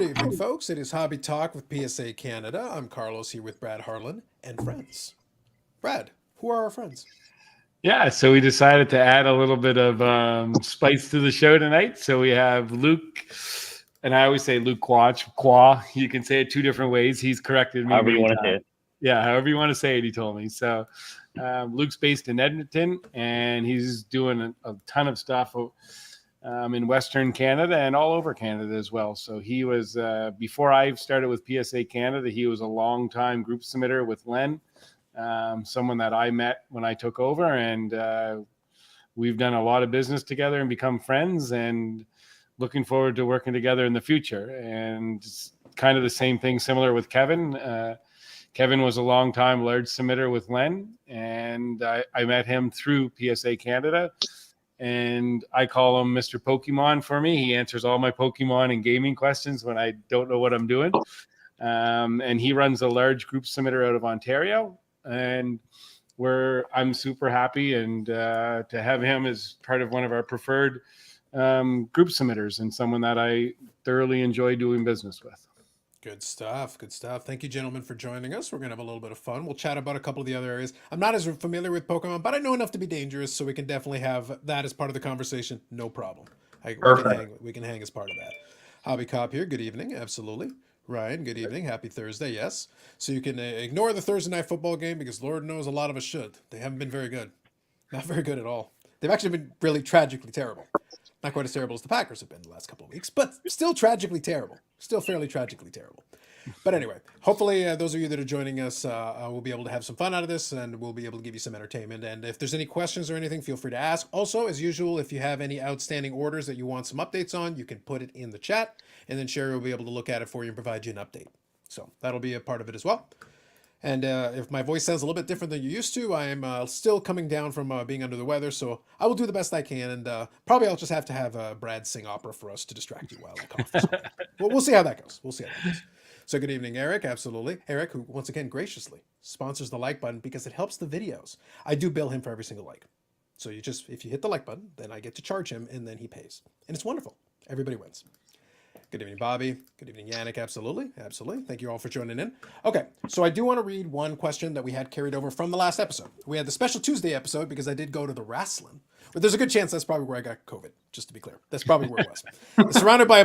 evening, folks. It is Hobby Talk with PSA Canada. I'm Carlos here with Brad Harlan and friends. Brad, who are our friends? Yeah, so we decided to add a little bit of spice to the show tonight. So we have Luke, and I always say Luke Qua. You can say it two different ways. He's corrected me However you many want to say times. it. Yeah, however you want to say it, he told me. So Luke's based in Edmonton, and he's doing a ton of stuff in Western Canada and all over Canada as well. So he was, before I started with PSA Canada, he was a long-time group submitter with Len. Someone that I met when I took over, and we've done a lot of business together and become friends, and looking forward to working together in the future. And it's kind of the same thing, similar with Kevin. Kevin was a long-time large submitter with Len, and I met him through PSA Canada, and I call him Mr. Pokemon for me. He answers all my Pokemon and gaming questions when I don't know what I'm doing. And he runs a large group submitter out of Ontario. And I'm super happy and to have him as part of one of our preferred group submitters, and someone that I thoroughly enjoy doing business with. Good stuff. Good stuff. Thank you, gentlemen, for joining us. We're going to have a little bit of fun. We'll chat about a couple of the other areas. I'm not as familiar with Pokemon, but I know enough to be dangerous, so we can definitely have that as part of the conversation. No problem. We can hang as part of that. Hobby Cop here. Good evening. Absolutely. Ryan, good evening. Happy Thursday. Yes. So you can ignore the Thursday night football game because Lord knows a lot of us should. They haven't been very good. Not very good at all. They've actually been really tragically terrible. Not quite as terrible as the Packers have been the last couple of weeks, but still tragically terrible. Still fairly tragically terrible. But anyway, hopefully those of you that are joining us will be able to have some fun out of this, and we'll be able to give you some entertainment. And if there's any questions or anything, feel free to ask. Also, as usual, if you have any outstanding orders that you want some updates on, you can put it in the chat, and then Sherry will be able to look at it for you and provide you an update. So that'll be a part of it as well. And if my voice sounds a little bit different than you used to, I am still coming down from being under the weather, so I will do the best I can, and probably I'll just have to have Brad sing opera for us to distract you while I cough. So we'll see how that goes. So good evening, Eric. Absolutely. Eric, who once again graciously sponsors the like button because it helps the videos. I do bill him for every single like. So if you hit the like button, then I get to charge him, and then he pays. And it's wonderful. Everybody wins. Good evening, Bobby. Good evening, Yannick. Absolutely. Thank you all for joining in. Okay, so I do want to read one question that we had carried over from the last episode. We had the special Tuesday episode because I did go to the wrestling. But there's a good chance that's probably where I got COVID, just to be clear. That's probably where it was. Surrounded by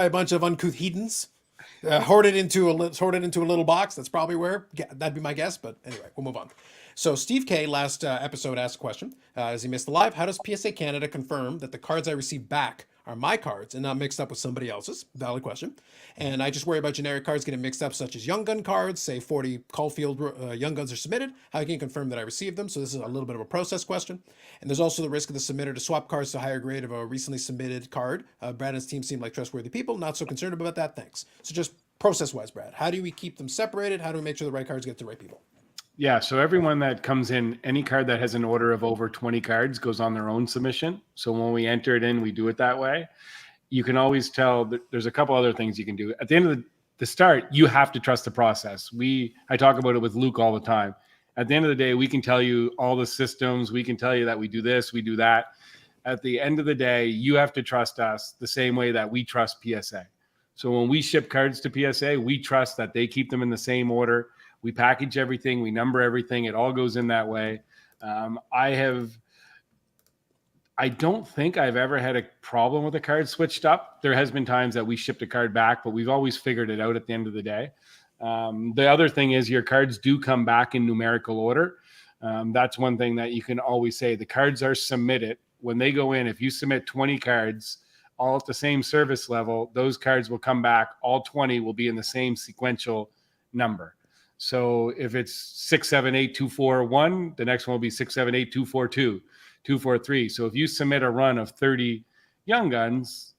a bunch of uncouth heathens, hoarded into a little box. That's probably where. That'd be my guess, but anyway, we'll move on. So Steve K last episode asked a question, as he missed the live. How does PSA Canada confirm that the cards I receive back are my cards and not mixed up with somebody else's? Valid question. And I just worry about generic cards getting mixed up, such as Young Gun cards. Say 40 Caulfield Young Guns are submitted. How can you confirm that I received them? So this is a little bit of a process question. And there's also the risk of the submitter to swap cards to a higher grade of a recently submitted card. Brandon's team seem like trustworthy people. Not so concerned about that. Thanks. So just process-wise, Brad, how do we keep them separated? How do we make sure the right cards get to the right people? Yeah, so everyone that comes in, any card that has an order of over 20 cards goes on their own submission. So when we enter it in, we do it that way. You can always tell that there's a couple other things you can do. At the end of the start, you have to trust the process. I talk about it with Luke all the time. At the end of the day, we can tell you all the systems. We can tell you that we do this, we do that. At the end of the day, you have to trust us the same way that we trust PSA. So when we ship cards to PSA, we trust that they keep them in the same order. We package everything, we number everything. It all goes in that way. I don't think I've ever had a problem with a card switched up. There has been times that we shipped a card back, but we've always figured it out at the end of the day. The other thing is your cards do come back in numerical order. That's one thing that you can always say. The cards are submitted. When they go in, if you submit 20 cards all at the same service level, those cards will come back. All 20 will be in the same sequential number. So if it's 678-241, the next one will be 678-242, 243. So if you submit a run of 30 Young Guns,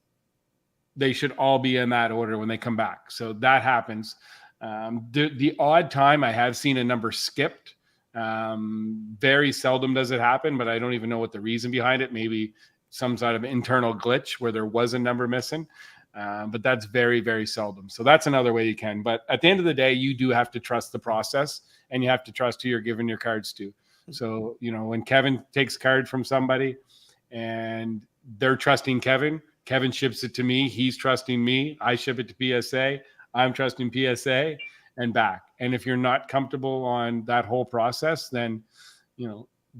they should all be in that order when they come back. So that happens. The odd time I have seen a number skipped. Very seldom does it happen, but I don't even know what the reason behind it. Maybe some sort of internal glitch where there was a number missing. But that's very, very seldom. So that's another way you can. But at the end of the day, you do have to trust the process, and you have to trust who you're giving your cards to. So, when Kevin takes a card from somebody and they're trusting Kevin, Kevin ships it to me. He's trusting me. I ship it to PSA. I'm trusting PSA and back. And if you're not comfortable on that whole process, then,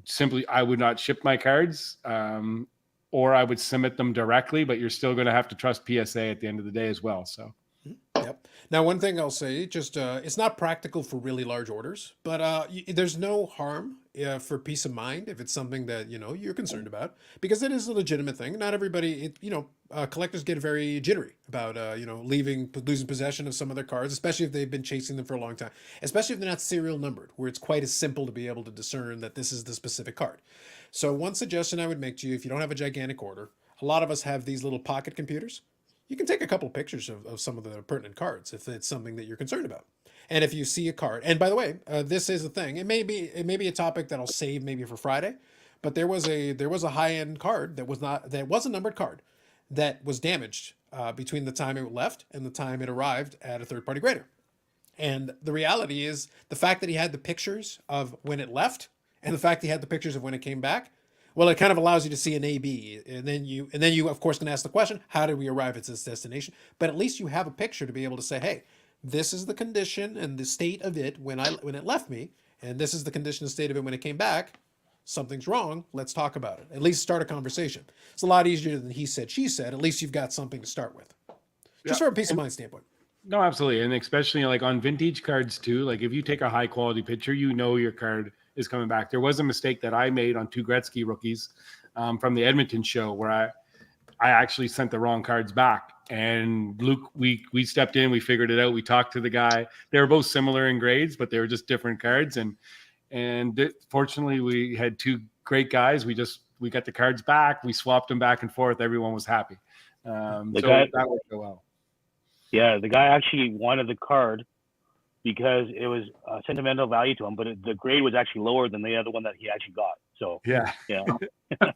simply I would not ship my cards, or I would submit them directly, but you're still going to have to trust PSA at the end of the day as well. So. Yep. Now, one thing I'll say, just it's not practical for really large orders, but there's no harm for peace of mind if it's something that you're concerned about, because it is a legitimate thing. Not everybody, collectors get very jittery about losing possession of some of their cards, especially if they've been chasing them for a long time, especially if they're not serial numbered, where it's quite as simple to be able to discern that this is the specific card. So one suggestion I would make to you, if you don't have a gigantic order, a lot of us have these little pocket computers. You can take a couple of pictures of some of the pertinent cards if it's something that you're concerned about. And if you see a card, and by the way, this is a thing. It may be a topic that I'll save maybe for Friday, but there was a high end card that was a numbered card that was damaged between the time it left and the time it arrived at a third party grader. And the reality is the fact that he had the pictures of when it left and the fact he had the pictures of when it came back. Well, it kind of allows you to see an A/B, and then you of course can ask the question, how did we arrive at this destination? But at least you have a picture to be able to say, hey, this is the condition and the state of it when it left me, and this is the condition and state of it when it came back. Something's wrong. Let's talk about it. At least start a conversation. It's a lot easier than he said, she said. At least you've got something to start with, just from a peace of mind standpoint. No, absolutely, and especially like on vintage cards too. Like if you take a high quality picture, your card is coming back. There was a mistake that I made on 2 Gretzky rookies from the Edmonton show where I actually sent the wrong cards back. And Luke, we stepped in, we figured it out. We talked to the guy. They were both similar in grades, but they were just different cards. And fortunately, we had 2 great guys. We got the cards back. We swapped them back and forth. Everyone was happy. That worked out well. Yeah, the guy actually wanted the card because it was sentimental value to him, but the grade was actually lower than the other one that he actually got. So yeah.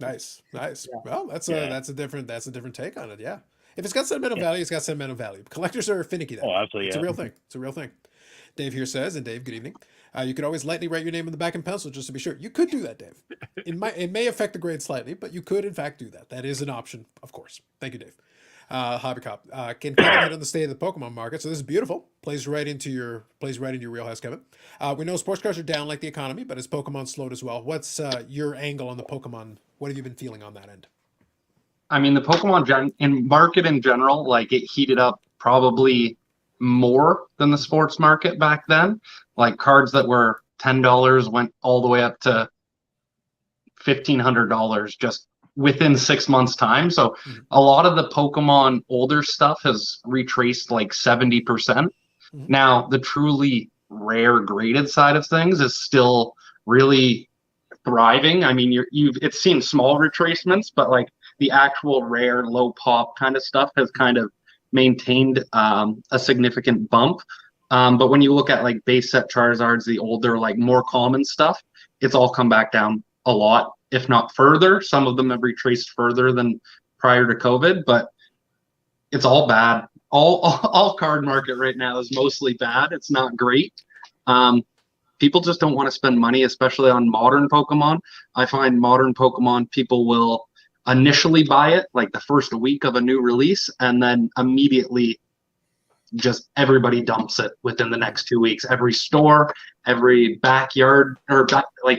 Nice. Yeah. Well, that's a different take on it. Yeah, if it's got sentimental value, it's got sentimental value. Collectors are finicky. That absolutely, it's a real thing. It's a real thing. Dave here says, and Dave, good evening. You could always lightly write your name in the back in pencil just to be sure. You could do that, Dave. It may affect the grade slightly, but you could in fact do that. That is an option, of course. Thank you, Dave. Hobby Cop. Can Kevin hit on the state of the Pokemon market? So this is beautiful. Plays right into your wheelhouse, Kevin. We know sports cards are down like the economy, but is Pokemon slowed as well? What's your angle on the Pokemon? What have you been feeling on that end? I mean, the Pokemon market in general, like it heated up probably more than the sports market back then. Like cards that were $10 went all the way up to $1,500 just within 6 months time. So a lot of the Pokemon older stuff has retraced like 70%. Now the truly rare graded side of things is still really thriving. I mean, it's seen small retracements, but like the actual rare low pop kind of stuff has kind of maintained a significant bump. But when you look at like base set Charizards, the older, like more common stuff, it's all come back down a lot, if not further. Some of them have retraced further than prior to COVID, but it's all bad. All card market right now is mostly bad. It's not great. People just don't want to spend money, especially on modern Pokemon. I find modern Pokemon, people will initially buy it like the first week of a new release, and then immediately just everybody dumps it within the next 2 weeks. Every store, every backyard or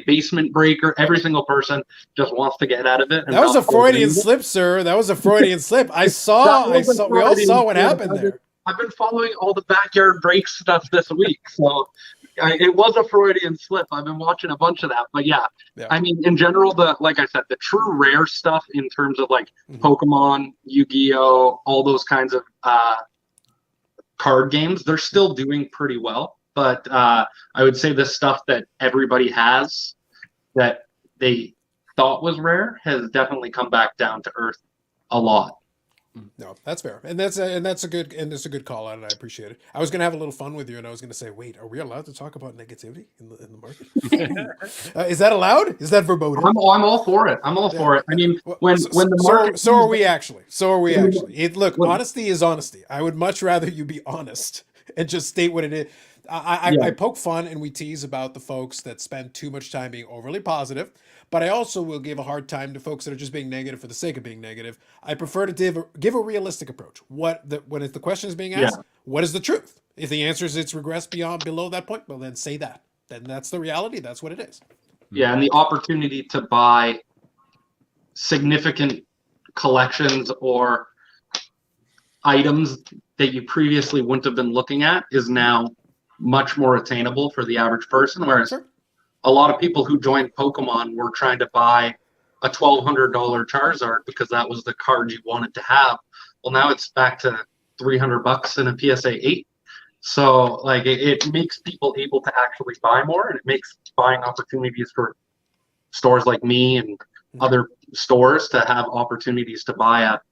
basement breaker, every single person just wants to get out of it. That was a Freudian slip, sir. That was a Freudian slip. We all saw what happened there. I've been following all the backyard break stuff this week, so it was a Freudian slip. I've been watching a bunch of that, but yeah. I mean, in general, like I said, the true rare stuff in terms of like Pokemon, Yu-Gi-Oh, all those kinds of card games, they're still doing pretty well. But I would say the stuff that everybody has that they thought was rare has definitely come back down to earth a lot. No, that's fair, and that's a good call out, and I appreciate it. I was going to have a little fun with you, and I was going to say, wait, are we allowed to talk about negativity in the market? Is that allowed? Is that verboten? I'm all for it. I'm all for it. I mean, when the market, so are we actually. Look, honesty is honesty. I would much rather you be honest and just state what it is. I poke fun and we tease about the folks that spend too much time being overly positive, but I also will give a hard time to folks that are just being negative for the sake of being negative. I prefer to give a realistic approach. When the question is being Yeah. asked, what is the truth? If the answer is it's regressed below that point, well then say that. Then that's the reality. That's what it is. Yeah, and the opportunity to buy significant collections or items that you previously wouldn't have been looking at is now much more attainable for the average person. Whereas Sure. a lot of people who joined Pokemon were trying to buy a $1,200 Charizard because that was the card you wanted to have. Well, now it's back to $300 in a PSA 8. So like it makes people able to actually buy more, and it makes buying opportunities for stores like me and other stores to have opportunities to buy at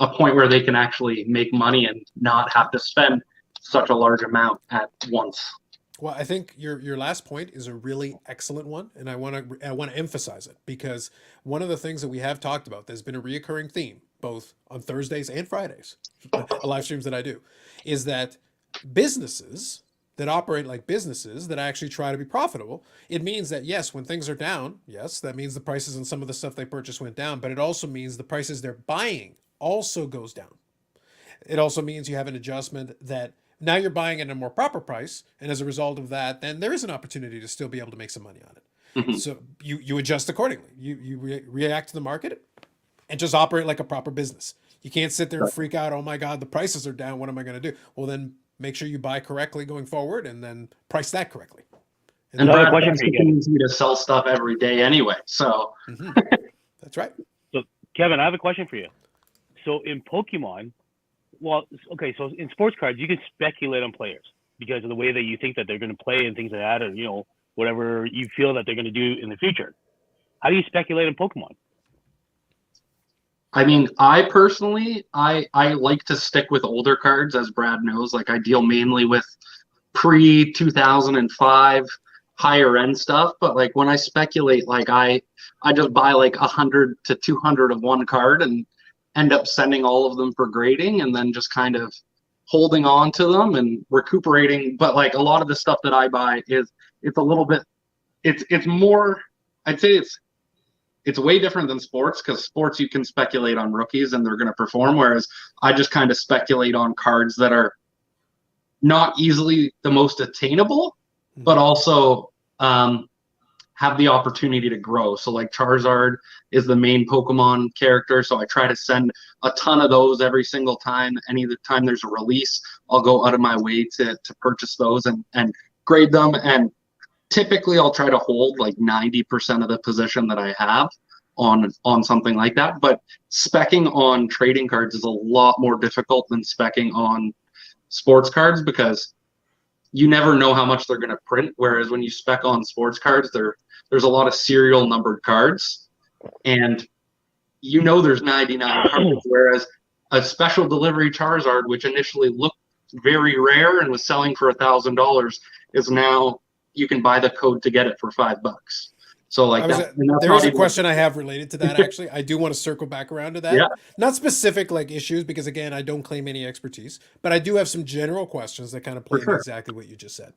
a point where they can actually make money and not have to spend such a large amount at once. Well, I think your last point is a really excellent one, and I want to emphasize it because one of the things that we have talked about, there's been a reoccurring theme both on Thursdays and Fridays, the live streams that I do, is that businesses that operate like businesses that actually try to be profitable, it means that yes, when things are down, yes, that means the prices on some of the stuff they purchased went down, but it also means the prices they're buying also goes down. It also means you have an adjustment that now you're buying at a more proper price, and as a result of that, then there is an opportunity to still be able to make some money on it. Mm-hmm. So you adjust accordingly. You react to the market and just operate like a proper business. You can't sit there and freak out, oh my God, the prices are down, what am I going to do? Well, then make sure you buy correctly going forward and then price that correctly. And Another Brad, question that's for you, continues me to sell stuff every day anyway. So That's right. So, Kevin, I have a question for you. So in Pokemon, well, okay, so in sports cards, you can speculate on players because of the way that you think that they're going to play and things like that, or, you know, whatever you feel that they're going to do in the future. How do you speculate on Pokemon? I mean, I personally, I like to stick with older cards, as Brad knows. Like I deal mainly with pre 2005 higher end stuff. But like when I speculate, like I just buy like 100 to 200 of one card and end up sending all of them for grading, and then just kind of holding on to them and recuperating. But like a lot of the stuff that I buy it's a little bit, it's more, I'd say it's way different than sports, because sports you can speculate on rookies and they're going to perform, whereas I just kind of speculate on cards that are not easily the most attainable, but also have the opportunity to grow. So like Charizard is the main Pokemon character, so I try to send a ton of those every single time. Any time there's a release, I'll go out of my way to purchase those and grade them. And typically I'll try to hold like 90% of the position that I have on something like that. But speccing on trading cards is a lot more difficult than speccing on sports cards, because you never know how much they're going to print. Whereas when you spec on sports cards, there's a lot of serial numbered cards, and you know there's 99 cards. Whereas a special delivery Charizard, which initially looked very rare and was selling for $1,000, is now you can buy the code to get it for $5. So like there is a question I have related to that. Actually, I do want to circle back around to that. Yeah. Not specific like issues, because again, I don't claim any expertise, but I do have some general questions that kind of play into exactly what you just said.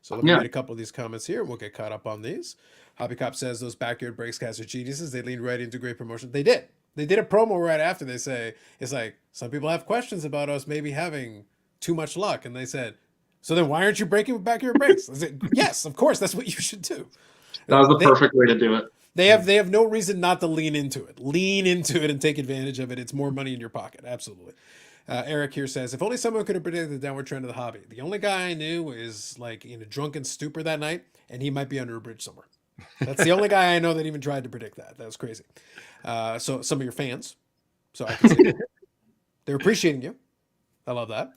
So let me read a couple of these comments here. We'll get caught up on these. Hobby Cop says those backyard breaks guys are geniuses. They leaned right into great promotion. They did. They did a promo right after. They say it's like some people have questions about us maybe having too much luck, and they said, so then why aren't you breaking with backyard breaks? I said, yes, of course, that's what you should do. That was the perfect way to do it. They have no reason not to lean into it. Lean into it and take advantage of it. It's more money in your pocket. Absolutely. Eric here says, if only someone could have predicted the downward trend of the hobby. The only guy I knew is like in a drunken stupor that night, and he might be under a bridge somewhere. That's the only guy I know that even tried to predict that. That was crazy. So some of your fans, so I can see that. They're appreciating you. I love that.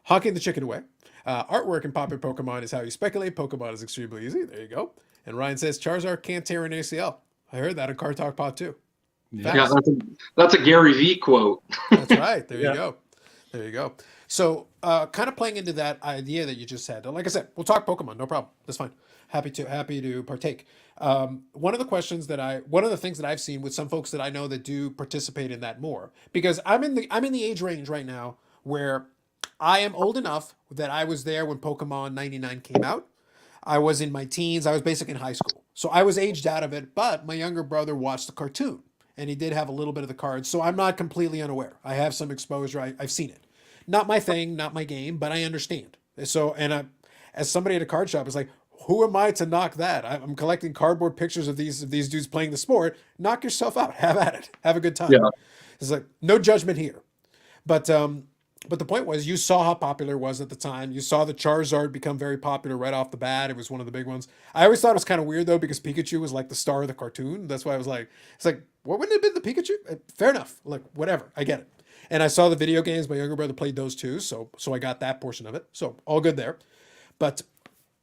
Hawking the chicken away. Artwork in Popular Pokemon is how you speculate. Pokemon is extremely easy. There you go. And Ryan says Charizard can't tear an ACL. I heard that on Car Talk Pod too. Yeah, that's a Gary V quote. That's right. There you go. There you go. So kind of playing into that idea that you just had. Like I said, we'll talk Pokemon. No problem. That's fine. Happy to partake. One of the things that I've seen with some folks that I know that do participate in that more, because I'm in the age range right now where I am old enough that I was there when Pokemon 99 came out. I was in my teens. I was basically in high school. So I was aged out of it, but my younger brother watched the cartoon and he did have a little bit of the cards. So I'm not completely unaware. I have some exposure. I've seen it. Not my thing, not my game, but I understand. So, and as somebody at a card shop is like, who am I to knock that? I'm collecting cardboard pictures of these dudes playing the sport. Knock yourself out. Have at it. Have a good time. Yeah. It's like no judgment here. But the point was, you saw how popular it was at the time. You saw the Charizard become very popular right off the bat. It was one of the big ones. I always thought it was kind of weird though because Pikachu was like the star of the cartoon. That's why I was like, it's like, what wouldn't it have been the Pikachu? Fair enough. Like whatever, I get it. And I saw the video games. My younger brother played those too, so I got that portion of it. So all good there. But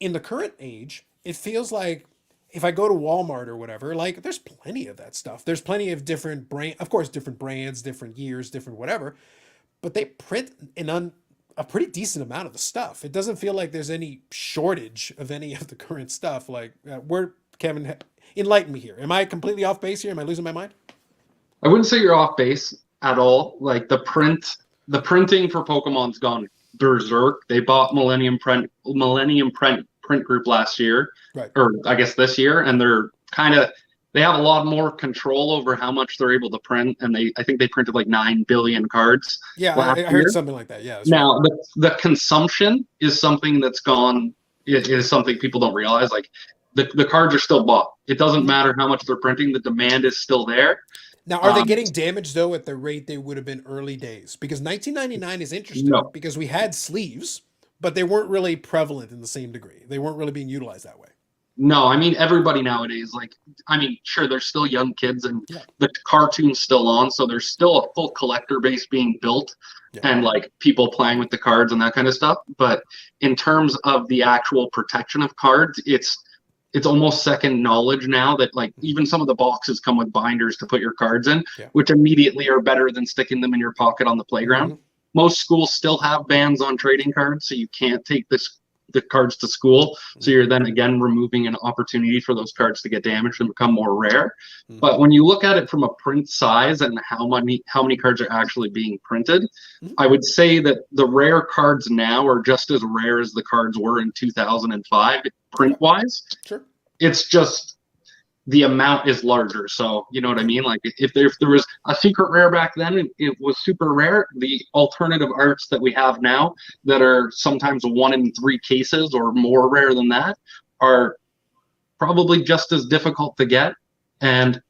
in the current age, it feels like if I go to Walmart or whatever, like there's plenty of that stuff. There's plenty of different of course, different brands, different years, different whatever, but they print a pretty decent amount of the stuff. It doesn't feel like there's any shortage of any of the current stuff. Like, Kevin, enlighten me here. Am I completely off base here? Am I losing my mind? I wouldn't say you're off base at all. Like the printing for Pokemon's gone berserk. They bought Millennium Print Group last year, Right. or I guess this year, and they have a lot more control over how much they're able to print, and I think they printed like 9 billion cards. Yeah, last I heard year. something like that. Yeah. That's Now right. the consumption is something that's gone. It is something people don't realize. Like the cards are still bought. It doesn't matter how much they're printing. The demand is still there. Now, are they getting damaged though at the rate they would have been early days? Because 1999 is interesting No. because we had sleeves, but they weren't really prevalent in the same degree. They weren't really being utilized that way. No, I mean everybody nowadays. Like, I mean, sure, there's still young kids, and Yeah. the cartoon's still on, so there's still a full collector base being built, Yeah. and like people playing with the cards and that kind of stuff. But in terms of the actual protection of cards, it's almost second knowledge now that like even some of the boxes come with binders to put your cards in, Yeah. which immediately are better than sticking them in your pocket on the playground. Mhm. Most schools still have bans on trading cards, so you can't take the cards to school. So you're then again removing an opportunity for those cards to get damaged and become more rare. Mhm. But when you look at it from a print size and how many cards are actually being printed, Mhm. I would say that the rare cards now are just as rare as the cards were in 2005 print wise. Sure. It's just the amount is larger. So you know what I mean? Like if there was a secret rare back then, it was super rare. The alternative arts that we have now that are sometimes 1 in 3 cases or more rare than that are probably just as difficult to get. And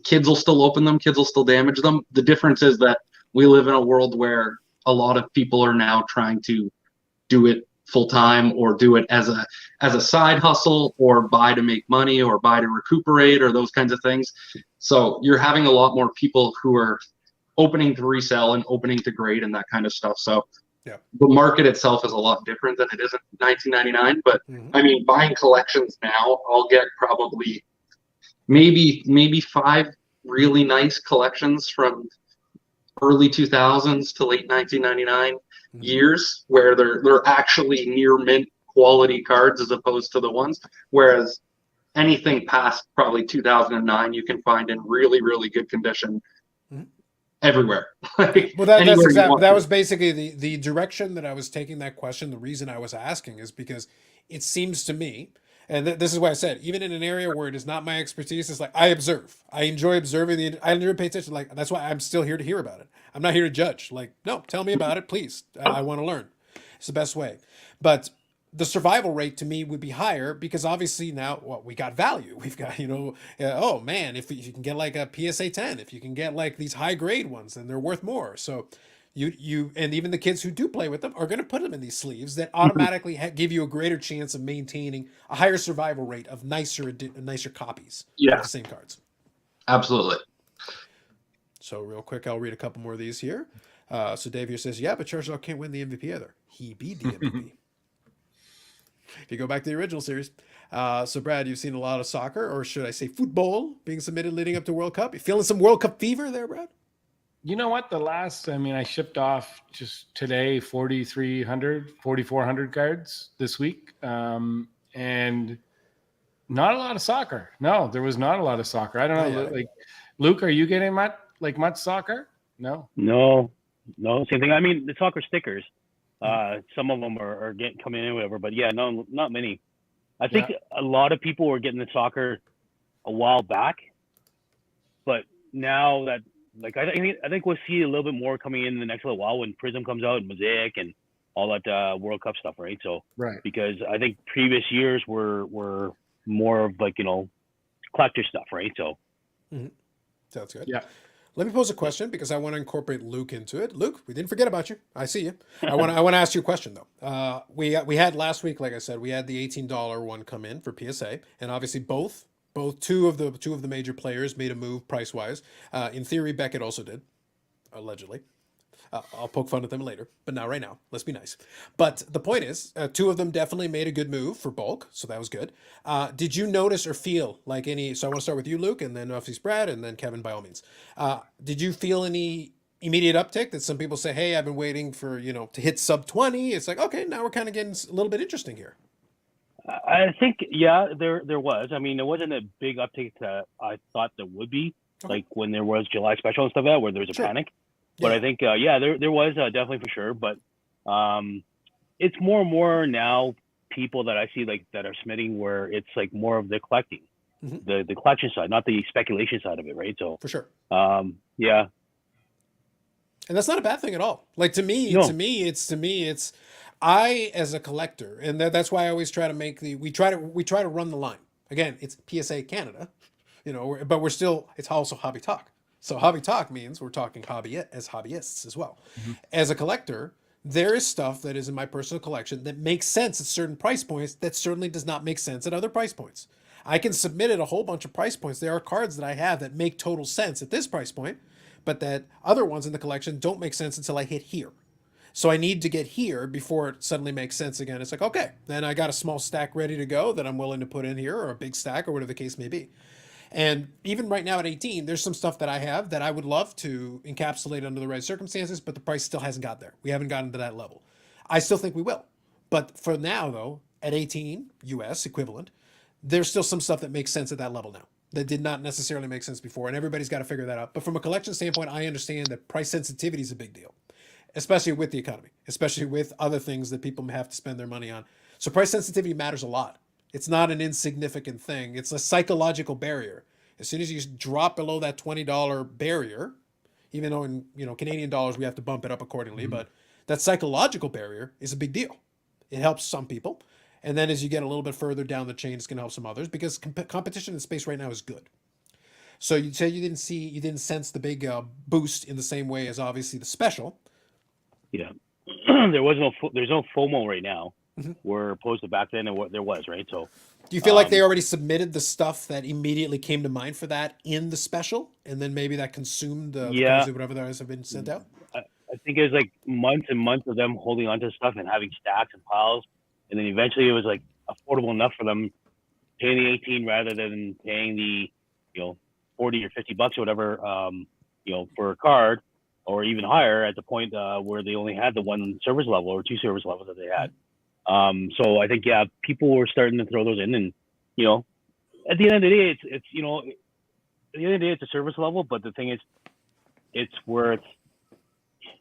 kids will still open them. Kids will still damage them. The difference is that we live in a world where a lot of people are now trying to do it full time or do it as a side hustle or buy to make money or buy to recuperate or those kinds of things. So you're having a lot more people who are opening to resell and opening to grade and that kind of stuff. So Yeah. the market itself is a lot different than it is in 1999. But Mhm. I mean, buying collections now, I'll get probably maybe 5 really nice collections from early 2000s to late 1999 Mhm. years where they're actually near mint quality cards as opposed to the ones. Whereas anything past probably 2009 you can find in really, really good condition Mhm. everywhere. Like, Well, that's anywhere you exactly want that to. was basically the direction that I was taking that question. The reason I was asking is because it seems to me, and this is why I said, even in an area where it is not my expertise, it's like I observe. I enjoy observing I enjoy paying attention. Like that's why I'm still here to hear about it. I'm not here to judge. Like, no, tell me about it, please. I want to learn. It's the best way. But the survival rate to me would be higher because obviously now we got value. We've got oh man, if you can get like a PSA 10, if you can get like these high grade ones, then they're worth more. So you and even the kids who do play with them are going to put them in these sleeves that automatically give you a greater chance of maintaining a higher survival rate of nicer copies Yeah, of the same cards. absolutely. So real quick, I'll read a couple more of these here. So Dave here says, yeah, but Charizard can't win the MVP either. He be the MVP. If you go back to the original series. So Brad, you've seen a lot of soccer, or should I say football, being submitted leading up to World Cup. You feeling some World Cup fever there, Brad? You know what? I shipped off just today 4,400 cards this week. And not a lot of soccer. No, there was not a lot of soccer. I don't know. Not yet. Like, Luke, are you getting much soccer? No. No, No, same thing. I mean, the soccer stickers, some of them are coming in, whatever. But yeah, no, not many. I think a lot of people were getting the soccer a while back, but now that like I think we'll see a little bit more coming in the next little while when Prism comes out and Mosaic and all that World Cup stuff, right? So Right. because I think previous years were more of like collector stuff, right? So Sounds good. Yeah. Let me pose a question because I want to incorporate Luke into it. Luke, we didn't forget about you. I see you. I want to ask you a question though. We had last week, like I said, we had the $18 one come in for PSA, and obviously both two of the major players made a move price wise. In theory, Beckett also did, allegedly. I'll poke fun at them later, but not right now. Let's be nice. But the point is, two of them definitely made a good move for bulk, so that was good. Did you notice or feel like any? So I want to start with you, Luke, and then obviously Brad, and then Kevin, by all means. Did you feel any immediate uptick that some people say, "Hey, I've been waiting for to hit sub 20"? It's like, okay, now we're kind of getting a little bit interesting here. I think there was. I mean, there wasn't a big uptick that I thought there would be, like when there was July special and stuff like that, where there was a panic. But I think, there was definitely for sure. But it's more and more now people that I see like that are submitting where it's like more of the collecting, the collection side, not the speculation side of it, right? So For sure. yeah. And that's not a bad thing at all. Like to me, it's I as a collector, and that's why I always try to make we try to run the line. Again, it's PSA Canada, but it's also hobby talk. So hobby talk means we're talking hobby as hobbyists as well. As a collector, there is stuff that is in my personal collection that makes sense at certain price points that certainly does not make sense at other price points. I can submit at a whole bunch of price points. There are cards that I have that make total sense at this price point, but that other ones in the collection don't make sense until I hit here. So I need to get here before it suddenly makes sense again. It's like, okay, then I got a small stack ready to go that I'm willing to put in here, or a big stack, or whatever the case may be. And even right now at 18, there's some stuff that I have that I would love to encapsulate under the right circumstances, but the price still hasn't got there. We haven't gotten to that level. I still think we will. But for now, though, at 18 US equivalent, there's still some stuff that makes sense at that level now that did not necessarily make sense before. And everybody's got to figure that out. But from a collection standpoint, I understand that price sensitivity is a big deal, especially with the economy, especially with other things that people have to spend their money on. So price sensitivity matters a lot. It's not an insignificant thing. It's a psychological barrier. As soon as you drop below that $20 barrier, even though in Canadian dollars we have to bump it up accordingly, but that psychological barrier is a big deal. It helps some people, and then as you get a little bit further down the chain, it's going to help some others because competition in space right now is good. So you say you didn't sense the big boost in the same way as obviously the special. Yeah, there's no FOMO right now. Where opposed to back then and what there was, right? So do you feel like they already submitted the stuff that immediately came to mind for that in the special, and then maybe that consumed the whatever that have been sent out? I think it was like months and months of them holding onto stuff and having stacks and piles, and then eventually it was like affordable enough for them paying the 18 rather than paying the 40 or 50 bucks or whatever for a card, or even higher at the point where they only had the one service level or two service levels that they had. So I think, people were starting to throw those in, and, at the end of the day, at the end of the day, it's a service level, but the thing is, it's worth,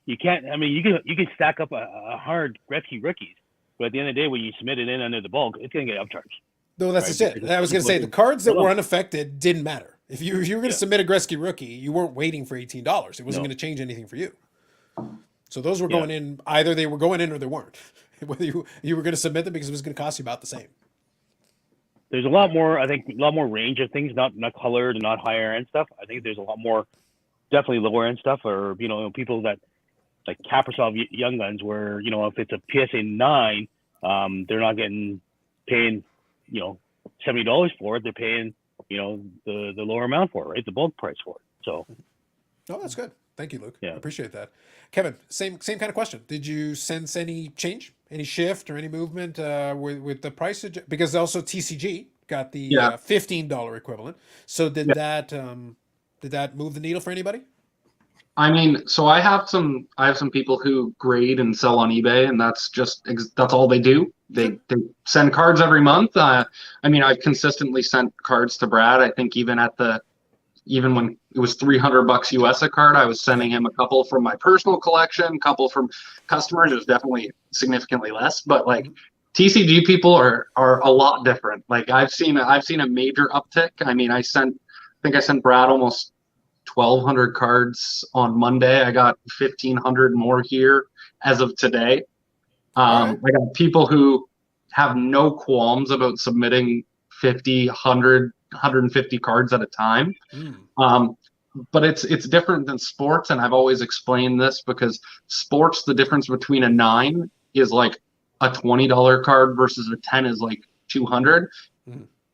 you can stack up a hard Gretzky rookies, but at the end of the day, when you submit it in under the bulk, it's going to get upcharged. No, that's just it. I was going to say the cards that were unaffected didn't matter. If you were going to submit a Gretzky rookie, you weren't waiting for $18. It wasn't going to change anything for you. So those were going in, either they were going in or they weren't. Whether you were going to submit them because it was going to cost you about the same. There's a lot more range of things, not colored and not higher end stuff. I think there's a lot more, definitely lower end stuff, or people that like Kaprasov Young Guns, where if it's a PSA 9, they're not paying $70 for it. They're paying the lower amount for it, right? The bulk price for it. So, oh, that's good. Thank you, Luke. Yeah. I appreciate that. Kevin, same kind of question. Did you sense any change, any shift, or any movement with the price? Because also TCG got the $15 equivalent. So did that move the needle for anybody? I mean, so I have some people who grade and sell on eBay, and that's all they do. They send cards every month. I mean, I've consistently sent cards to Brad. I think even at the even when it was $300 US a card, I was sending him a couple from my personal collection, a couple from customers. It was definitely significantly less, but like TCG people are a lot different. Like I've seen a major uptick. I mean, I think I sent Brad almost 1,200 cards on Monday. I got 1,500 more here as of today. Right. I got people who have no qualms about submitting 50, 100, 150 cards at a time. But it's different than sports, and I've always explained this because sports, the difference between a 9 is like a $20 card versus a 10 is like 200.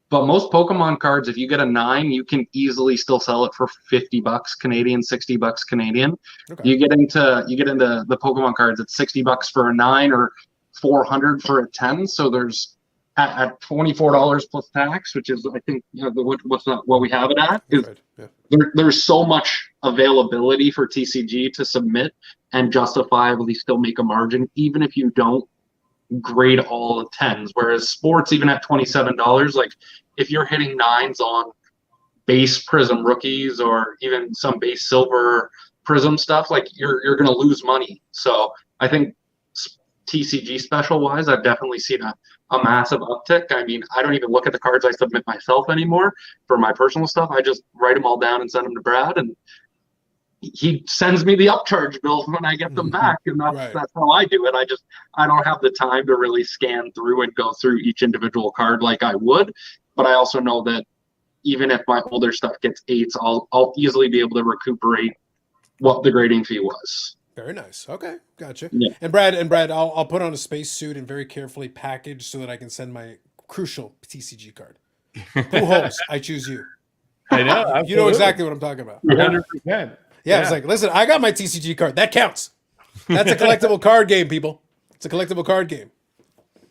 But most Pokemon cards, if you get a 9, you can easily still sell it for $50 Canadian, $60 Canadian. Okay. You get into the Pokemon cards, it's $60 for a 9 or $400 for a 10. So there's at $24 plus tax, which is I think what we have it at. Is Right. Yeah. There's so much availability for TCG to submit and justifiably still make a margin, even if you don't grade all the 10s. Whereas sports, even at $27, like if you're hitting 9s on base Prism rookies or even some base silver Prism stuff, like you're going to lose money. So I think TCG special wise, I've definitely seen a massive uptick. I mean, I don't even look at the cards I submit myself anymore for my personal stuff. I just write them all down and send them to Brad, and he sends me the upcharge bills when I get them back, and that's how I do it. I don't have the time to really scan through and go through each individual card like I would, but I also know that even if my older stuff gets 8s, I'll easily be able to recuperate what the grading fee was. Very nice. Okay, gotcha. Yeah. And Brad, I'll put on a spacesuit and very carefully package so that I can send my crucial TCG card. Pujols, I choose you. I know. You know exactly what I'm talking about. 100%. Yeah, it's like, listen, I got my TCG card. That counts. That's a collectible card game, people. It's a collectible card game.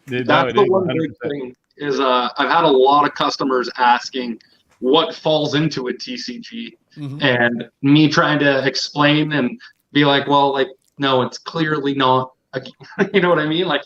That's the one big thing is I've had a lot of customers asking what falls into a TCG, and me trying to explain and be like, well, like, no, it's clearly not. You know what I mean? Like,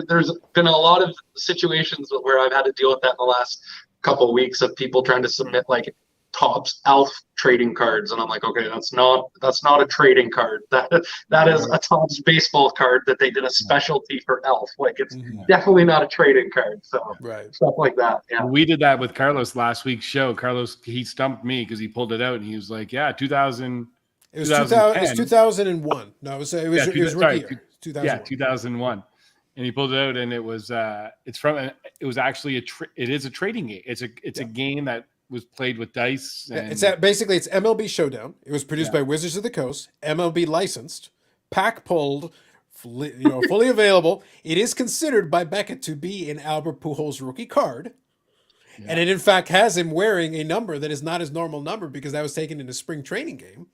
there's been a lot of situations where I've had to deal with that in the last couple of weeks of people trying to submit like Topps Elf trading cards, and I'm like, okay, that's not a trading card. That is a Topps baseball card that they did a specialty for Elf. Like, it's definitely not a trading card. So stuff like that. Yeah, we did that with Carlos last week's show. Carlos, he stumped me because he pulled it out and he was like, yeah, 2000. It was 2001. No, it was rookie year. 2001. Yeah, 2001. And he pulled it out, and it was it was actually it is a trading game. It's a game that was played with dice. And it's MLB Showdown. It was produced by Wizards of the Coast, MLB licensed, pack pulled, fully available. It is considered by Beckett to be an Albert Pujols rookie card. Yeah. And it in fact has him wearing a number that is not his normal number because that was taken in a spring training game.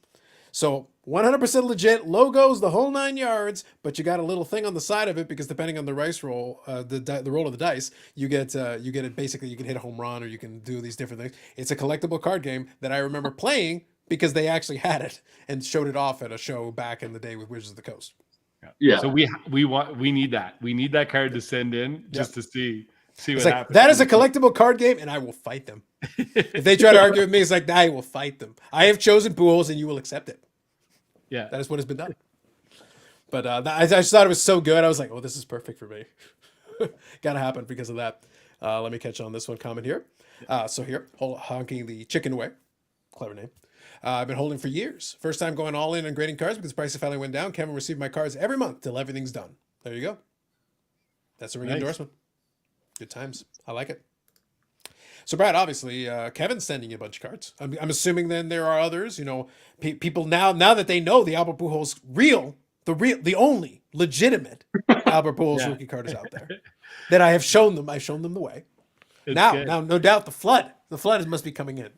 So 100% legit, logos, the whole 9 yards, but you got a little thing on the side of it because depending on the dice roll, the roll of the dice, you get it. Basically, you can hit a home run or you can do these different things. It's a collectible card game that I remember playing because they actually had it and showed it off at a show back in the day with Wizards of the Coast. Yeah. So we need that. We need that card to send in just to see what happens. That is a collectible card game, and I will fight them. If they try to argue with me, it's like, I will fight them. I have chosen Pujols, and you will accept it. Yeah. That is what has been done. But I just thought it was so good. I was like, oh, this is perfect for me. Got to happen because of that. Let me catch on this one comment here. So here, honking the chicken away. Clever name. I've been holding for years. First time going all in on grading cards because the price finally went down. Kevin received my cards every month till everything's done. There you go. That's a ring endorsement. Good times. I like it. So, Brad, obviously, Kevin's sending you a bunch of cards. I'm assuming then there are others. People now that they know the Albert Pujols the only legitimate Albert Pujols rookie card is out there. That I have shown them. I've shown them the way. Now, no doubt, the flood must be coming in.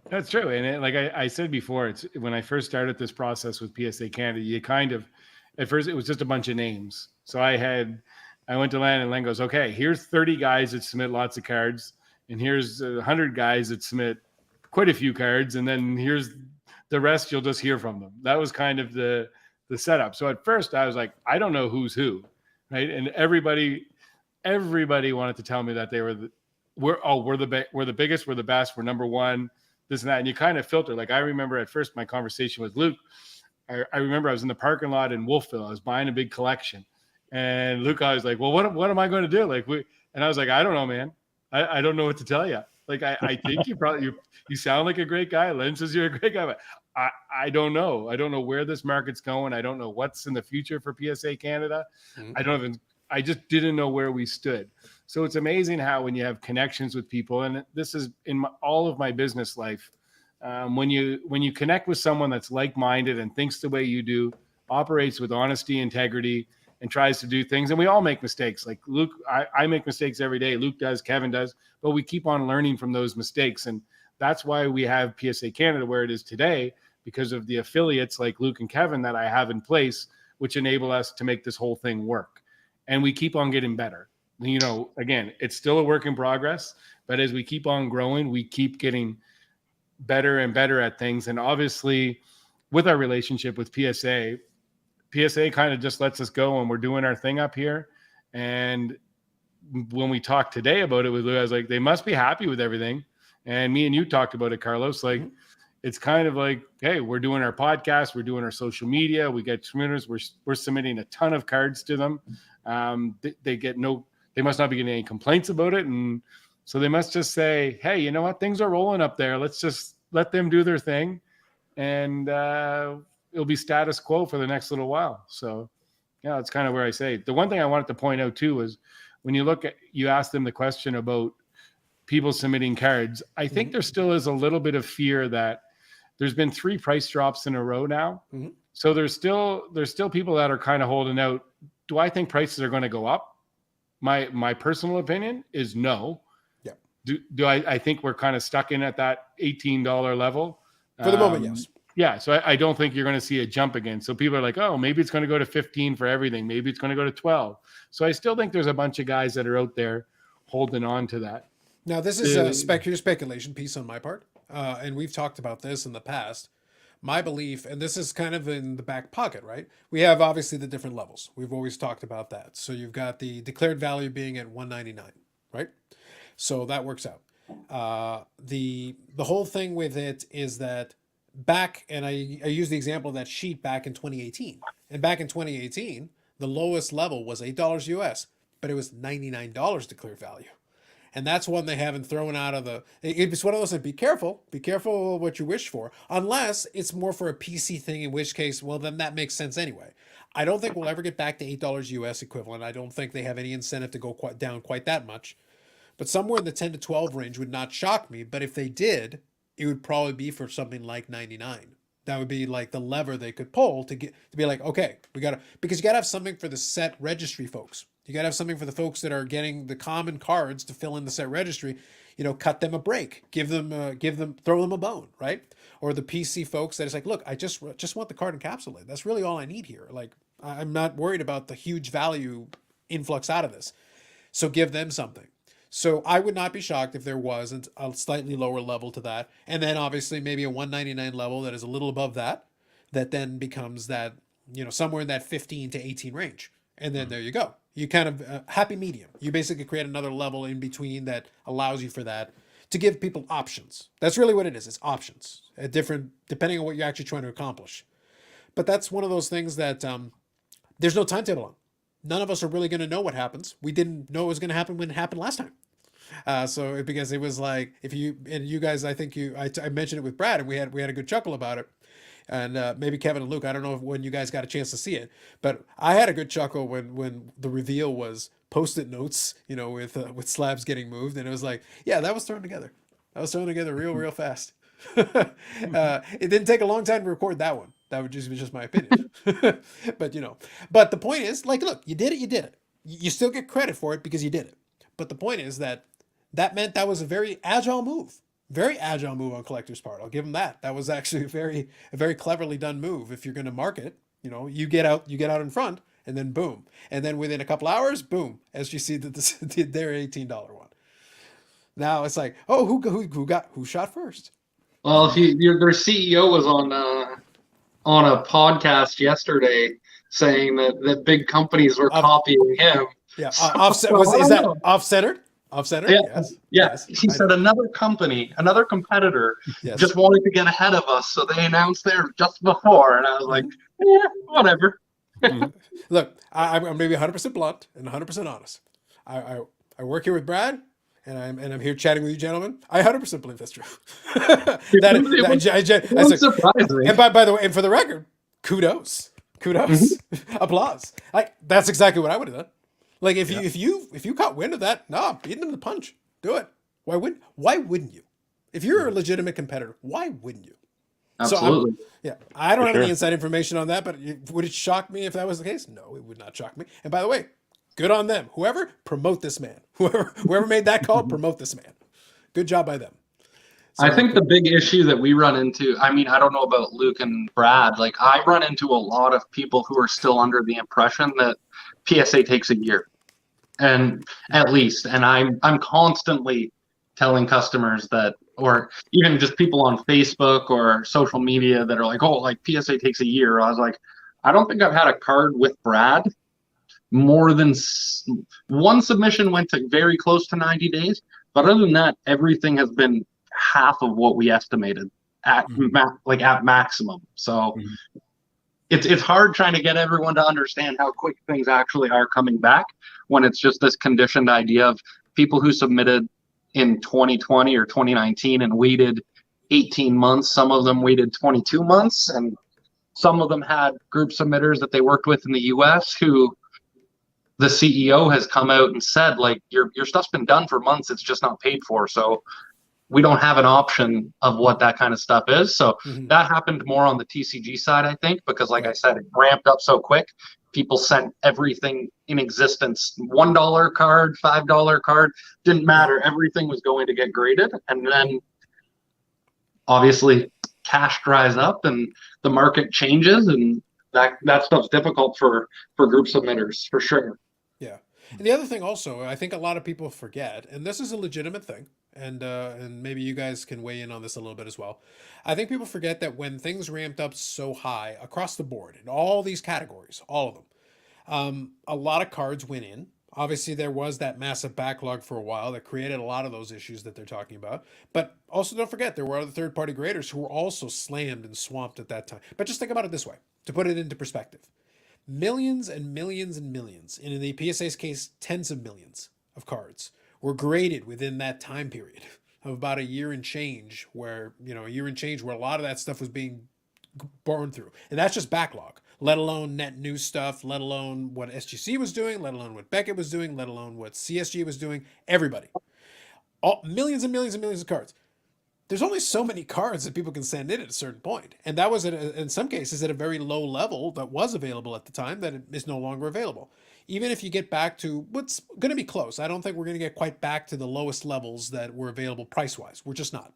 That's true, and like I said before, it's when I first started this process with PSA Canada, you kind of at first it was just a bunch of names. So I went to Len, and Len goes, okay, here's 30 guys that submit lots of cards, and here's 100 guys that submit quite a few cards, and then here's the rest. You'll just hear from them. That was kind of the setup. So at first I was like, I don't know who's who, right? And everybody wanted to tell me that we're the biggest, we're the best, we're number one. this and that. And you kind of filter. Like I remember at first my conversation with Luke, I remember I was in the parking lot in Wolfville. I was buying a big collection. And Luke, I was like, well, what am I going to do? And I was like, I don't know, man. I don't know what to tell you. Like, I think you sound like a great guy. Len says you're a great guy, but I don't know. I don't know where this market's going. I don't know what's in the future for PSA Canada. Mm-hmm. I just didn't know where we stood. So it's amazing how when you have connections with people, and this is in all of my business life, when you connect with someone that's like-minded and thinks the way you do, operates with honesty, integrity, and tries to do things. And we all make mistakes. Like Luke, I make mistakes every day. Luke does, Kevin does, but we keep on learning from those mistakes. And that's why we have PSA Canada where it is today, because of the affiliates like Luke and Kevin that I have in place, which enable us to make this whole thing work. And we keep on getting better. Again, it's still a work in progress, but as we keep on growing, we keep getting better and better at things. And obviously with our relationship with PSA kind of just lets us go, and we're doing our thing up here. And when we talked today about it with Lou, I was like, they must be happy with everything. And me and you talked about it, Carlos. Like, it's kind of like, hey, we're doing our podcast, we're doing our social media, we get submitters, we're submitting a ton of cards to them. They must not be getting any complaints about it. And so they must just say, hey, you know what? Things are rolling up there. Let's just let them do their thing. And, it'll be status quo for the next little while. So yeah, it's kind of where I say the one thing I wanted to point out too is when you ask them the question about people submitting cards, I think there still is a little bit of fear that there's been 3 price drops in a row now. Mm-hmm. So there's still people that are kind of holding out. Do I think prices are going to go up? My personal opinion is no. Yeah. Do I think we're kind of stuck in at that $18 level? For the moment, yes. Yeah, so I don't think you're going to see a jump again. So people are like, oh, maybe it's going to go to 15 for everything. Maybe it's going to go to 12. So I still think there's a bunch of guys that are out there holding on to that. Now, this is a speculation piece on my part. And we've talked about this in the past. My belief, and this is kind of in the back pocket, right? We have obviously the different levels. We've always talked about that. So you've got the declared value being at $199, right? So that works out. The whole thing with it is that back, and I use the example of that sheet back in 2018. And back in 2018, the lowest level was $8 US, but it was $99 declared value. And that's one they haven't thrown out of the... It's one of those that be careful what you wish for, unless it's more for a PC thing, in which case, well, then that makes sense anyway. I don't think we'll ever get back to $8 US equivalent. I don't think they have any incentive to go down quite that much. But somewhere in the 10 to 12 range would not shock me. But if they did, it would probably be for something like 99. That would be like the lever they could pull to be like, okay, because you gotta have something for the set registry folks. You gotta have something for the folks that are getting the common cards to fill in the set registry. Cut them a break, throw them a bone, right? Or the PC folks that is like, look, I just want the card encapsulated. That's really all I need here. Like, I'm not worried about the huge value influx out of this. So give them something. So I would not be shocked if there wasn't a slightly lower level to that. And then obviously maybe a 199 level that is a little above that then becomes that, somewhere in that 15 to 18 range. And then there you go. You kind of happy medium. You basically create another level in between that allows you for that to give people options. That's really what it is. It's options, depending on what you're actually trying to accomplish. But that's one of those things that there's no timetable on. None of us are really going to know what happens. We didn't know it was going to happen when it happened last time. Because it was like, you guys, I think I mentioned it with Brad, and we had a good chuckle about it. And maybe Kevin and Luke, I don't know when you guys got a chance to see it, but I had a good chuckle when the reveal was Post-it notes, with slabs getting moved. And it was like, yeah, that was thrown together. That was thrown together real fast. It didn't take a long time to record that one. That would just my opinion. But the point is, like, look, you did it. You still get credit for it because you did it. But the point is that meant that was a very agile move. Very agile move on Collector's part. I'll give them that. That was actually a very cleverly done move. If you're going to market, you get out in front, and then boom. And then within a couple hours, boom, as you see their $18 one. Now it's like, oh, who shot first? Well, their CEO was on a podcast yesterday saying that big companies were copying him. Yeah, offset. Is that off-centered? Off center? Yeah, Yes. yeah. Yes. He I said know. another company, another competitor, Yes. just wanted to get ahead of us, so they announced theirs just before, and I was like, yeah, whatever. Look, I'm going to be 100% blunt and 100% honest. I work here with Brad, and I'm here chatting with you gentlemen. I 100% believe that's true. It wouldn't surprise And me. by the way, and for the record, kudos, Mhm. applause. Like that's exactly what I would have done. Like if Yeah. you caught wind of that, no, beat them to the punch. Do it. Why wouldn't you? If you're a legitimate competitor, why wouldn't you? So Absolutely. I don't For have any sure. inside information on that, but would it shock me if that was the case? No, it would not shock me. And by the way, good on them. Whoever, promote this man. Whoever made that call, promote this man. Good job by them. So, I think the big issue that we run into, I mean, I don't know about Luke and Brad, like I run into a lot of people who are still under the impression that PSA takes a year and at least, and I'm constantly telling customers that, or even just people on Facebook or social media that are like, oh, like PSA takes a year. I was like, I don't think I've had a card with Brad more than one submission went to very close to 90 days, but other than that, everything has been half of what we estimated at like at maximum. So it's hard trying to get everyone to understand how quick things actually are coming back when it's just this conditioned idea of people who submitted in 2020 or 2019 and waited 18 months. Some of them waited 22 months, and some of them had group submitters that they worked with in the US who the CEO has come out and said, like, your stuff's been done for months, it's just not paid for. So we don't have an option of what that kind of stuff is. So that happened more on the TCG side, I think, because like I said, it ramped up so quick. People sent everything in existence, $1 card, $5 card, didn't matter. Everything was going to get graded. And then obviously cash dries up and the market changes, and that stuff's difficult for group submitters for sure. yeah. And the other thing also, I think a lot of people forget, and this is a legitimate thing, and maybe you guys can weigh in on this a little bit as well. I think people forget that when things ramped up so high across the board in all these categories, all of them, a lot of cards went in. Obviously, there was that massive backlog for a while that created a lot of those issues that they're talking about. But also, don't forget, there were other third party graders who were also slammed and swamped at that time. But just think about it this way to put it into perspective: millions and millions and millions, and in the PSA's case, tens of millions of cards were graded within that time period of about a year and change, where, a year and change where a lot of that stuff was being burned through. And that's just backlog, let alone net new stuff, let alone what SGC was doing, let alone what Beckett was doing, let alone what CSG was doing. Everybody. Millions and millions and millions of cards. There's only so many cards that people can send in at a certain point. And that was, in some cases, at a very low level that was available at the time that is no longer available. Even if you get back to what's going to be close, I don't think we're going to get quite back to the lowest levels that were available price-wise. We're just not.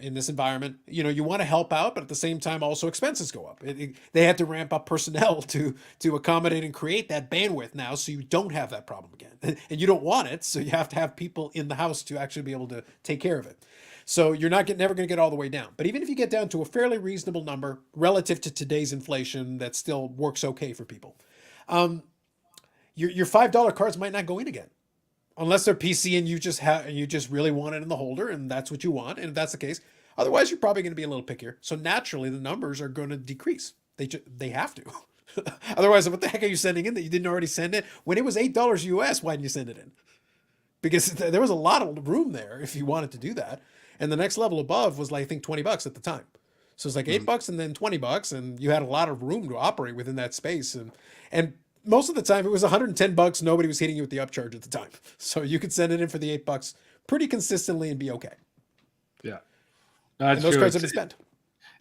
In this environment, you want to help out, but at the same time, also expenses go up. They had to ramp up personnel to accommodate and create that bandwidth now, so you don't have that problem again. And you don't want it, so you have to have people in the house to actually be able to take care of it. So you're never going to get all the way down. But even if you get down to a fairly reasonable number relative to today's inflation, that still works okay for people. Your $5 cards might not go in again, unless they're PC and you just really want it in the holder, and that's what you want. And if that's the case, otherwise you're probably going to be a little pickier. So naturally, the numbers are going to decrease. They have to. Otherwise, what the heck are you sending in that you didn't already send it? When it was $8 US, why didn't you send it in? Because there was a lot of room there if you wanted to do that. And the next level above was like, I think, $20 at the time. So it's like $8 and then $20, and you had a lot of room to operate within that space. And most of the time it was $110. Nobody was hitting you with the upcharge at the time. So you could send it in for the $8 pretty consistently and be okay. Yeah. And That's those true. cards have been spent.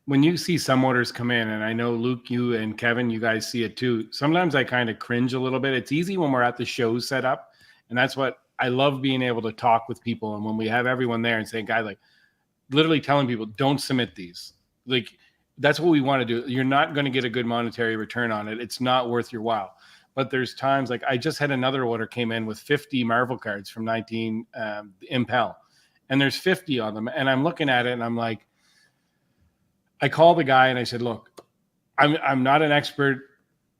When you see some orders come in, and I know Luke, you and Kevin, you guys see it too. Sometimes I kind of cringe a little bit. It's easy when we're at the shows set up. And that's what I love, being able to talk with people. And when we have everyone there and saying, guys, like, literally telling people, don't submit these. Like, that's what we want to do. You're not going to get a good monetary return on it. It's not worth your while. But there's times, like I just had another order came in with 50 Marvel cards from 19 Impel, and there's 50 on them. And I'm looking at it and I'm like, I called the guy and I said, look, I'm not an expert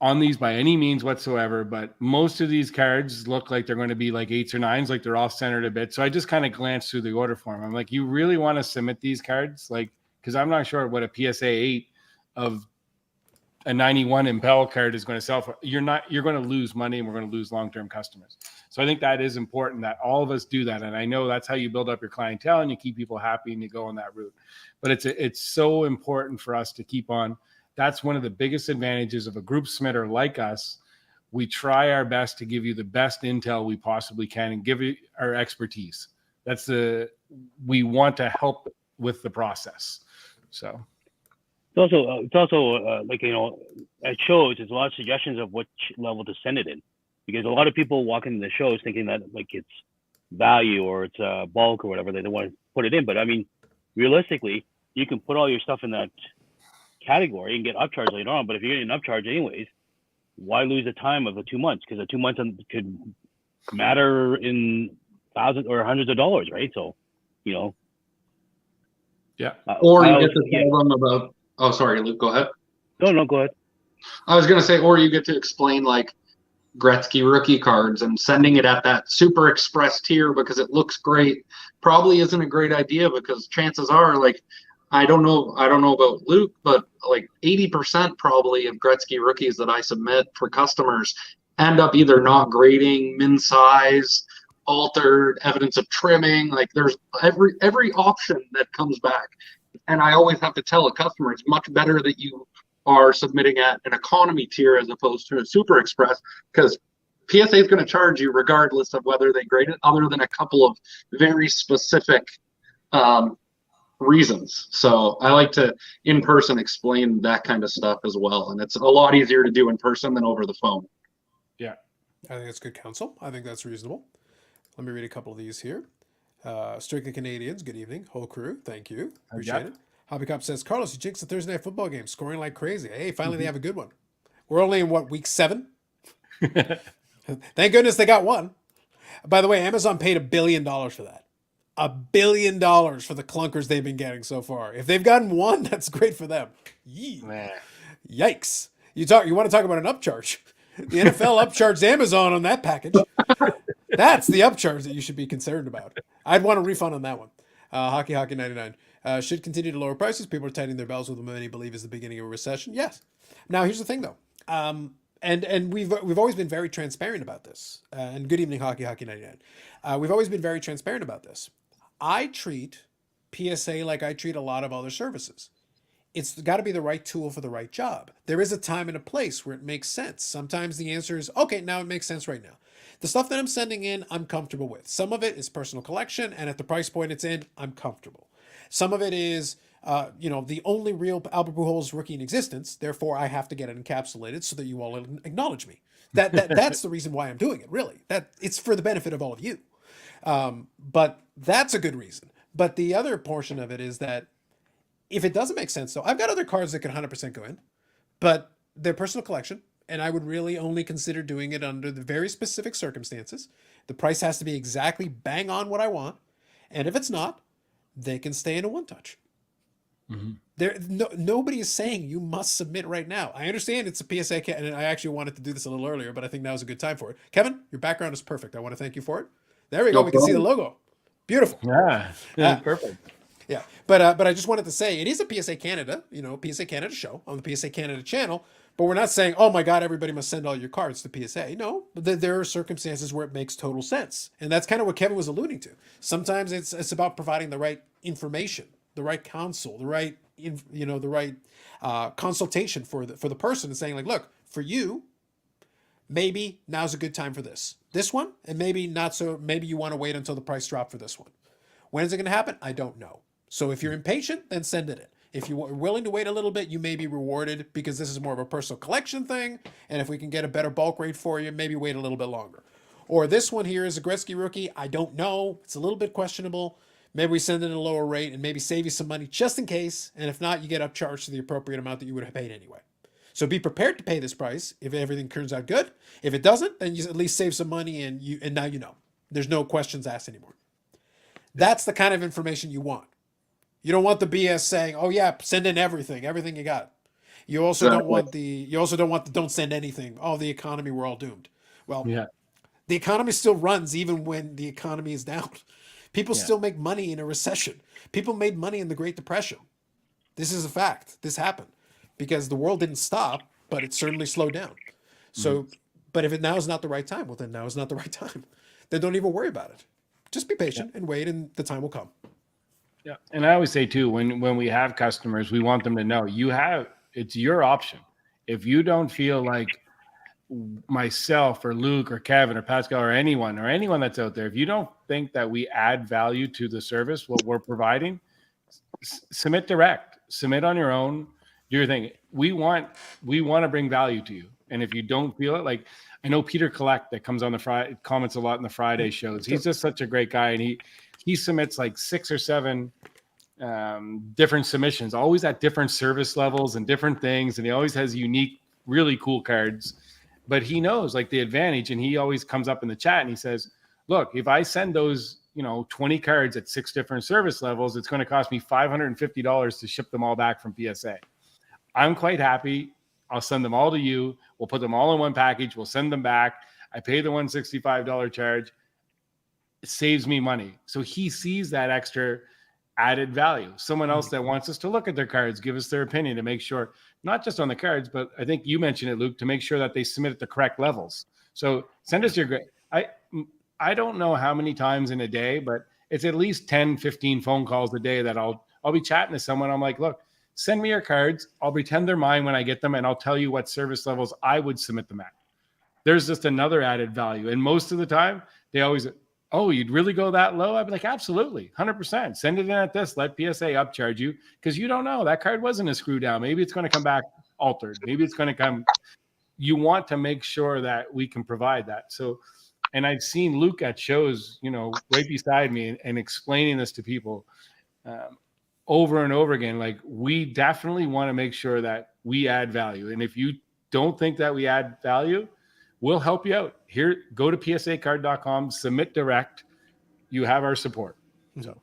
on these by any means whatsoever, but most of these cards look like they're going to be like 8s or 9s, like they're off centered a bit. So I just kind of glanced through the order form. I'm like, you really want to submit these cards? Like, because I'm not sure what a PSA 8 of a 91 Impel card is going to sell for. You're going to lose money, and we're going to lose long-term customers. So I think that is important that all of us do that. And I know that's how you build up your clientele and you keep people happy and you go on that route. But it's so important for us to keep on. That's one of the biggest advantages of a group submitter like us. We try our best to give you the best intel we possibly can and give you our expertise. We want to help with the process. So It's also like, at shows, there's a lot of suggestions of which level to send it in, because a lot of people walk into the shows thinking that like it's value or it's bulk or whatever, they don't want to put it in. But I mean, realistically, you can put all your stuff in that category and get upcharge later on. But if you're getting an upcharge anyways, why lose the time of the 2 months? Because the 2 months could matter in thousands or hundreds of dollars, right? So, yeah. Or you get to tell them about. Oh, sorry, Luke. Go ahead. No, go ahead. I was going to say, or you get to explain like Gretzky rookie cards, and sending it at that super express tier because it looks great probably isn't a great idea, because chances are, like, I don't know about Luke, but like 80% probably of Gretzky rookies that I submit for customers end up either not grading, min size, altered, evidence of trimming. Like there's every option that comes back. And I always have to tell a customer it's much better that you are submitting at an economy tier as opposed to a super express, because PSA is going to charge you regardless of whether they grade it, other than a couple of very specific reasons. So I like to in person explain that kind of stuff as well, and it's a lot easier to do in person than over the phone. Yeah, I think that's good counsel. I think that's reasonable. Let me read a couple of these here. Strictly Canadians, good evening. Whole crew, thank you. Appreciate it. Hobby Cop says, Carlos, you jinxed the Thursday night football game, scoring like crazy. Hey, finally they have a good one. We're only in week 7? Thank goodness they got one. By the way, Amazon paid $1 billion for that. $1 billion for the clunkers they've been getting so far. If they've gotten one, that's great for them. Yikes. You want to talk about an upcharge. The NFL upcharged Amazon on that package. That's the upcharge that you should be concerned about. I'd want a refund on that one. Hockey 99. Should continue to lower prices. People are tightening their belts with what many believe is the beginning of a recession. Yes. Now, here's the thing, though. And we've always been very transparent about this. And good evening, Hockey 99. We've always been very transparent about this. I treat PSA like I treat a lot of other services. It's got to be the right tool for the right job. There is a time and a place where it makes sense. Sometimes the answer is, okay, now it makes sense right now. The stuff that I'm sending in, I'm comfortable with. Some of it is personal collection, and at the price point it's in, I'm comfortable. Some of it is, the only real Albert Pujols rookie in existence. Therefore, I have to get it encapsulated so that you all acknowledge me. That's the reason why I'm doing it. Really, that it's for the benefit of all of you. But that's a good reason. But the other portion of it is that if it doesn't make sense, though, I've got other cards that can 100% go in, but they're personal collection. And I would really only consider doing it under the very specific circumstances. The price has to be exactly bang on what I want. And if it's not, they can stay in a one-touch. Nobody is saying you must submit right now. I understand it's a PSA, and I actually wanted to do this a little earlier, but I think now is a good time for it. Kevin, your background is perfect. I want to thank you for it. There we go. We can see the logo. Beautiful. Yeah, perfect. Yeah, but I just wanted to say it is a PSA Canada, PSA Canada show on the PSA Canada channel. But we're not saying, oh my God, everybody must send all your cards to PSA. No, there are circumstances where it makes total sense. And that's kind of what Kevin was alluding to. Sometimes it's about providing the right information, the right counsel, the right consultation for the person, and saying like, look, for you, maybe now's a good time for this one, and maybe not so, maybe you want to wait until the price drop for this one. When is it going to happen? I don't know. So if you're impatient, then send it in. If you're willing to wait a little bit, you may be rewarded because this is more of a personal collection thing. And if we can get a better bulk rate for you, maybe wait a little bit longer. Or this one here is a Gretzky rookie. I don't know. It's a little bit questionable. Maybe we send it at a lower rate and maybe save you some money just in case. And if not, you get upcharged to the appropriate amount that you would have paid anyway. So be prepared to pay this price if everything turns out good. If it doesn't, then you at least save some money and now you know. There's no questions asked anymore. That's the kind of information you want. You don't want the BS saying, oh yeah, send in everything you got. You also don't Exactly. want the don't send anything. Oh, the economy, we're all doomed. Well, Yeah. the economy still runs even when the economy is down. People Yeah. still make money in a recession. People made money in the Great Depression. This is a fact. This happened because the world didn't stop, but it certainly slowed down. Mhm. So, but if it now is not the right time, well, then now is not the right time. Then don't even worry about it. Just be Yeah. patient and wait, and the time will come. Yeah. And I always say too, when we have customers, we want them to know it's your option. If you don't feel like myself or Luke or Kevin or Pascal or anyone that's out there, if you don't think that we add value to the service, what we're providing, submit direct, submit on your own, do your thing. We want to bring value to you. And if you don't feel it, like I know Peter Collect that comes on the Friday, comments a lot in the Friday shows. He's just such a great guy. And he submits like 6 or 7 different submissions, always at different service levels and different things. And he always has unique, really cool cards. But he knows like the advantage, and he always comes up in the chat and he says, look, if I send those, 20 cards at 6 different service levels, it's going to cost me $550 to ship them all back from PSA. I'm quite happy. I'll send them all to you. We'll put them all in one package. We'll send them back. I pay the $165 charge. It saves me money. So he sees that extra added value. Someone else that wants us to look at their cards, give us their opinion to make sure, not just on the cards, but I think you mentioned it, Luke, to make sure that they submit at the correct levels. So send us your grade. I don't know how many times in a day, but it's at least 10, 15 phone calls a day that I'll be chatting to someone. I'm like, look, send me your cards. I'll pretend they're mine when I get them, and I'll tell you what service levels I would submit them at. There's just another added value. And most of the time, they always, oh, you'd really go that low? I'd be like, absolutely, 100%. Send it in at this. Let PSA upcharge you, because you don't know. That card wasn't a screw down. Maybe it's going to come back altered. Maybe it's going to come. You want to make sure that we can provide that. So, and I've seen Luke at shows, right beside me and explaining this to people over and over again. Like, we definitely want to make sure that we add value. And if you don't think that we add value, we'll help you out. Here, go to psacard.com, submit direct. You have our support. So,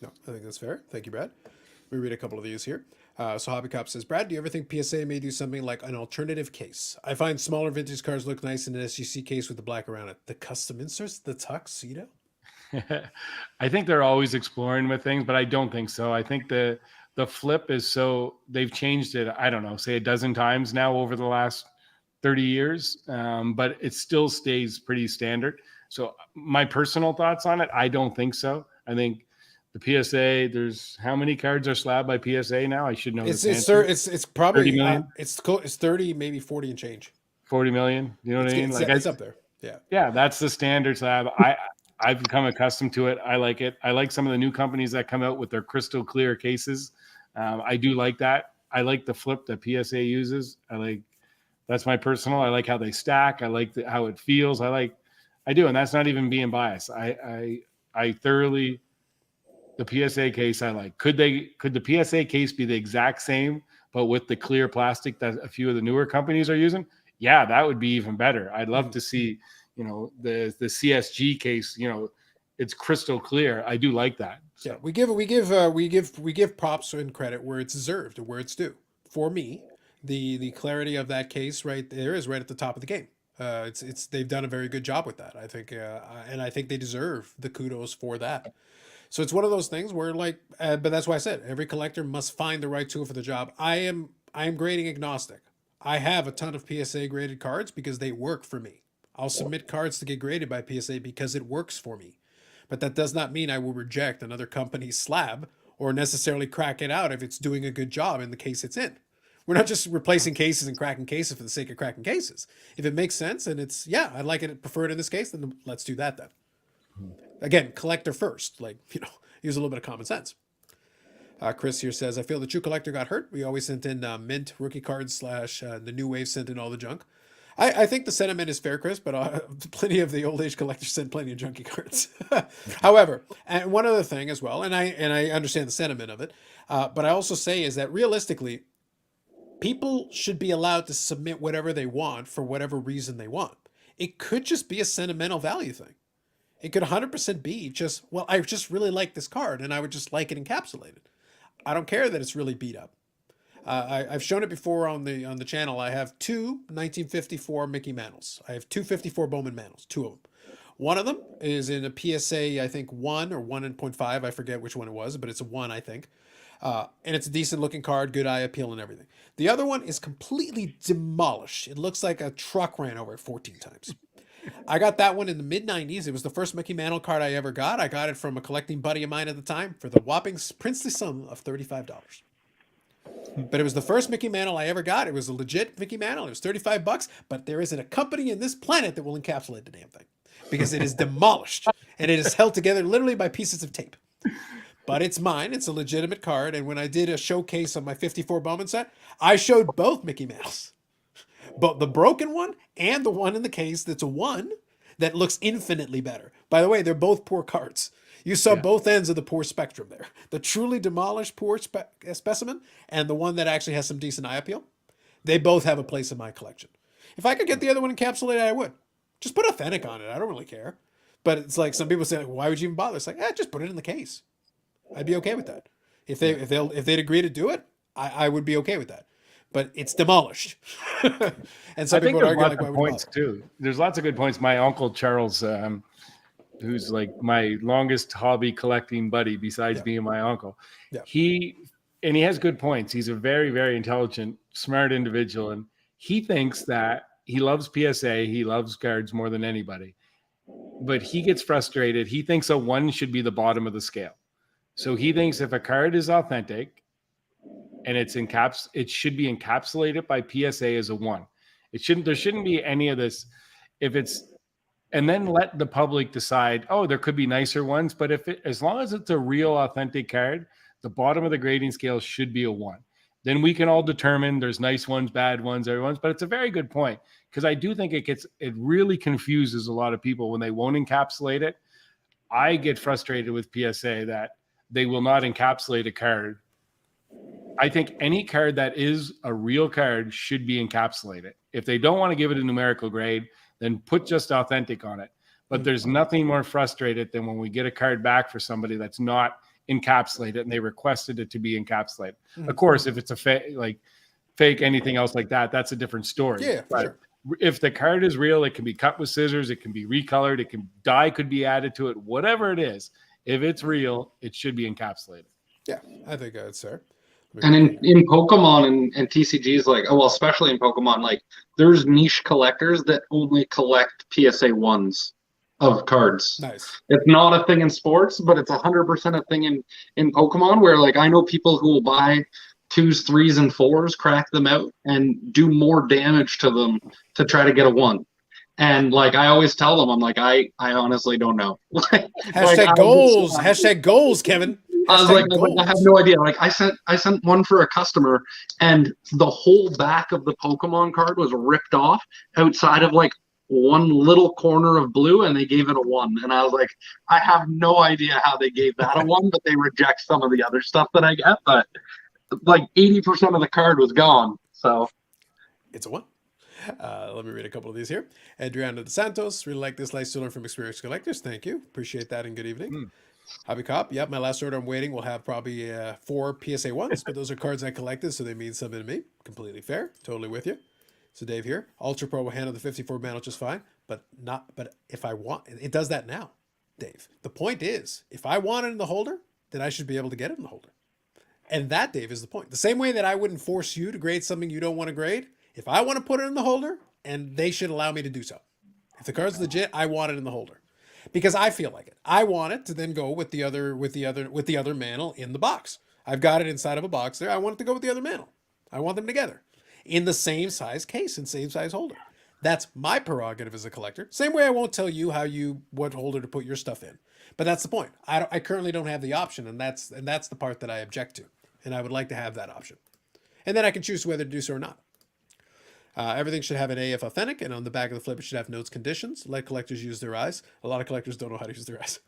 No, I think that's fair. Thank you, Brad. Let me read a couple of these here. So Hobby Cop says, Brad, do you ever think PSA may do something like an alternative case? I find smaller vintage cars look nice in an SGC case with the black around it. The custom inserts, the tuxedo? I think they're always exploring with things, but I don't think so. I think the flip is they've changed it, I don't know, say a dozen times now over the last 30 years, but it still stays pretty standard. So my personal thoughts on it, I don't think so. I think the PSA, there's how many cards are slabbed by PSA now? I should know It's this answer. it's probably 30 million? It's 30, maybe 40 and change. 40 million. You know what I mean? It's up there. Yeah. Yeah, that's the standard slab. I've become accustomed to it. I like it. I like some of the new companies that come out with their crystal clear cases. I do like that. I like the flip that PSA uses. That's my personal. I like how they stack. I like how it feels. I do, and that's not even being biased. I thoroughly, the PSA case I like. Could the PSA case be the exact same, but with the clear plastic that a few of the newer companies are using? Yeah, that would be even better. I'd love to see, the CSG case, it's crystal clear. I do like that. So. Yeah, we give props and credit where it's deserved and where it's due. For me, the clarity of that case right there is right at the top of the game. It's they've done a very good job with that. I think, and I think they deserve the kudos for that. So it's one of those things where but that's why I said every collector must find the right tool for the job. I am grading agnostic. I have a ton of PSA graded cards because they work for me. I'll submit cards to get graded by PSA because it works for me. But that does not mean I will reject another company's slab or necessarily crack it out if it's doing a good job in the case it's in. We're not just replacing cases and cracking cases for the sake of cracking cases. If it makes sense and I'd like it preferred in this case, then let's do that then. Again, collector first. Use a little bit of common sense. Chris here says, I feel the true collector got hurt. We always sent in mint rookie cards / the new wave sent in all the junk. I think the sentiment is fair, Chris, but plenty of the old age collectors send plenty of junky cards. However, and one other thing as well, and I understand the sentiment of it, but I also say is that realistically, people should be allowed to submit whatever they want for whatever reason they want. It could just be a sentimental value thing. It could 100% be just, well, I just really like this card and I would just like it encapsulated. I don't care that it's really beat up. I've shown it before on the channel. I have two 1954 Mickey Mantles. I have two 54 Bowman Mantles, two of them. One of them is in a PSA, I think 1 or 1.5. I forget which one it was, but it's a 1, I think. And it's a decent looking card, good eye appeal and everything. The other one is completely demolished. It looks like a truck ran over it 14 times. I got that one in the mid 90s. It was the first Mickey Mantle card I ever got. I got it from a collecting buddy of mine at the time for the whopping princely sum of $35. But it was the first Mickey Mantle I ever got. It was a legit Mickey Mantle. It was $35, but there isn't a company in this planet that will encapsulate the damn thing because it is demolished and it is held together literally by pieces of tape. But it's mine. It's a legitimate card. And when I did a showcase of my 54 Bowman set, I showed both Mickey Mantles. But the broken one and the one in the case that's a 1 that looks infinitely better. By the way, they're both poor cards. You saw both ends of the poor spectrum there. The truly demolished poor specimen and the one that actually has some decent eye appeal. They both have a place in my collection. If I could get the other one encapsulated, I would. Just put authentic on it. I don't really care. But it's like some people say, like, why would you even bother? It's like, just put it in the case. I'd be okay with that. If they'd agree to do it, I would be okay with that. But it's demolished. And some people would argue like, why would points too. There's lots of good points. My uncle Charles, who's like my longest hobby collecting buddy besides being my uncle, he has good points. He's a very, very intelligent, smart individual, and he thinks that he loves PSA. He loves cards more than anybody, but he gets frustrated. He thinks a 1 should be the bottom of the scale. So he thinks if a card is authentic and it should be encapsulated by PSA as a 1. There shouldn't be any of this. And then let the public decide, there could be nicer ones. But as long as it's a real authentic card, the bottom of the grading scale should be a 1. Then we can all determine there's nice ones, bad ones, everyone's. But it's a very good point because I do think it really confuses a lot of people when they won't encapsulate it. I get frustrated with PSA that they will not encapsulate a card. I think any card that is a real card should be encapsulated. If they don't want to give it a numerical grade, then put just authentic on it. But there's nothing more frustrated than when we get a card back for somebody that's not encapsulated and they requested it to be encapsulated. Of course, if it's a fake anything else like that, that's a different story. Yeah, for sure. If the card is real, it can be cut with scissors, it can be recolored, dye could be added to it, whatever it is. If it's real, it should be encapsulated. Yeah, I think that's fair. And in Pokemon and TCGs, especially in Pokemon, there's niche collectors that only collect PSA 1s of cards. Nice. It's not a thing in sports, but it's 100% a thing in Pokemon where I know people who will buy 2s, 3s, and 4s, crack them out, and do more damage to them to try to get a 1. And I always tell them, I'm I honestly don't know. Hashtag goals. Hashtag goals, Kevin. I was I have no idea. I sent one for a customer, and the whole back of the Pokemon card was ripped off outside of one little corner of blue, and they gave it a 1. And I was I have no idea how they gave that a 1, but they reject some of the other stuff that I get. But 80% of the card was gone. So it's a 1. Let me read a couple of these here. Adriano de Santos, really like this. Likes to learn from experienced collectors. Thank you. Appreciate that and good evening. Hobby Cop, yep, my last order I'm waiting will have probably 4 PSA 1s, but those are cards I collected, so they mean something to me. Completely fair. Totally with you. So Dave here. Ultra Pro will handle the 54 Mantle just fine, but if I want, it does that now, Dave. The point is, if I want it in the holder, then I should be able to get it in the holder. And that, Dave, is the point. The same way that I wouldn't force you to grade something you don't want to grade, if I want to put it in the holder, and they should allow me to do so. If the card's legit, I want it in the holder. Because I feel like it. I want it to then go with the other mantle in the box. I've got it inside of a box there. I want it to go with the other mantle. I want them together in the same size case and same size holder. That's my prerogative as a collector. Same way I won't tell you what holder to put your stuff in. But that's the point. I currently don't have the option, and that's the part that I object to. And I would like to have that option. And then I can choose whether to do so or not. Everything should have an AF authentic, and on the back of the flip, it should have notes conditions. Let collectors use their eyes. A lot of collectors don't know how to use their eyes.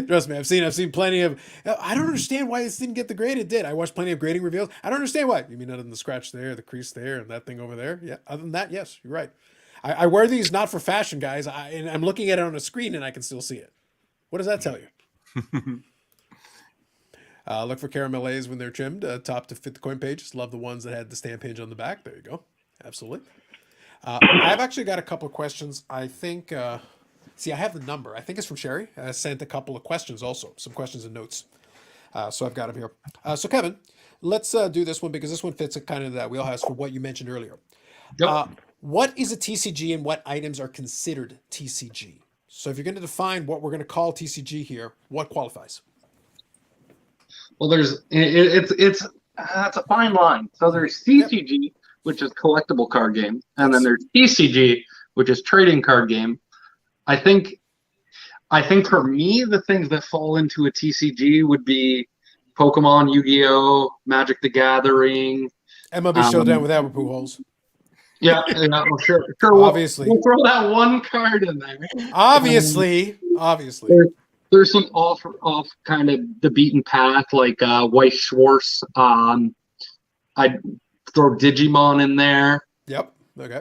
Trust me, I've seen plenty of. I don't understand why this didn't get the grade it did. I watched plenty of grading reveals. I don't understand why. You mean other than the scratch there, the crease there, and that thing over there? Yeah. Other than that, yes, you're right. I wear these not for fashion, guys. And I'm looking at it on a screen, and I can still see it. What does that tell you? Look for caramelays when they're trimmed, top to fit the coin pages. Love the ones that had the stamp hinge on the back. There you go. Absolutely. I've actually got a couple of questions. I think, see, I have the number. I think it's from Sherry. I sent a couple of questions also, some questions and notes. So I've got them here. So Kevin, let's do this one because this one fits kind of that wheelhouse for what you mentioned earlier. Yep. What is a TCG and what items are considered TCG? So if you're going to define what we're going to call TCG here, what qualifies? Well, it's a fine line. So there's CCG, which is collectible card game, and then there's TCG, which is trading card game. I think for me, the things that fall into a TCG would be Pokemon, Yu-Gi-Oh, Magic the Gathering, MLB Showdown with Albert Pujols. Yeah, well, sure. Obviously. We'll throw that one card in there. Obviously. There's some off kind of the beaten path, like Weiss Schwartz. I'd throw Digimon in there. Yep. Okay.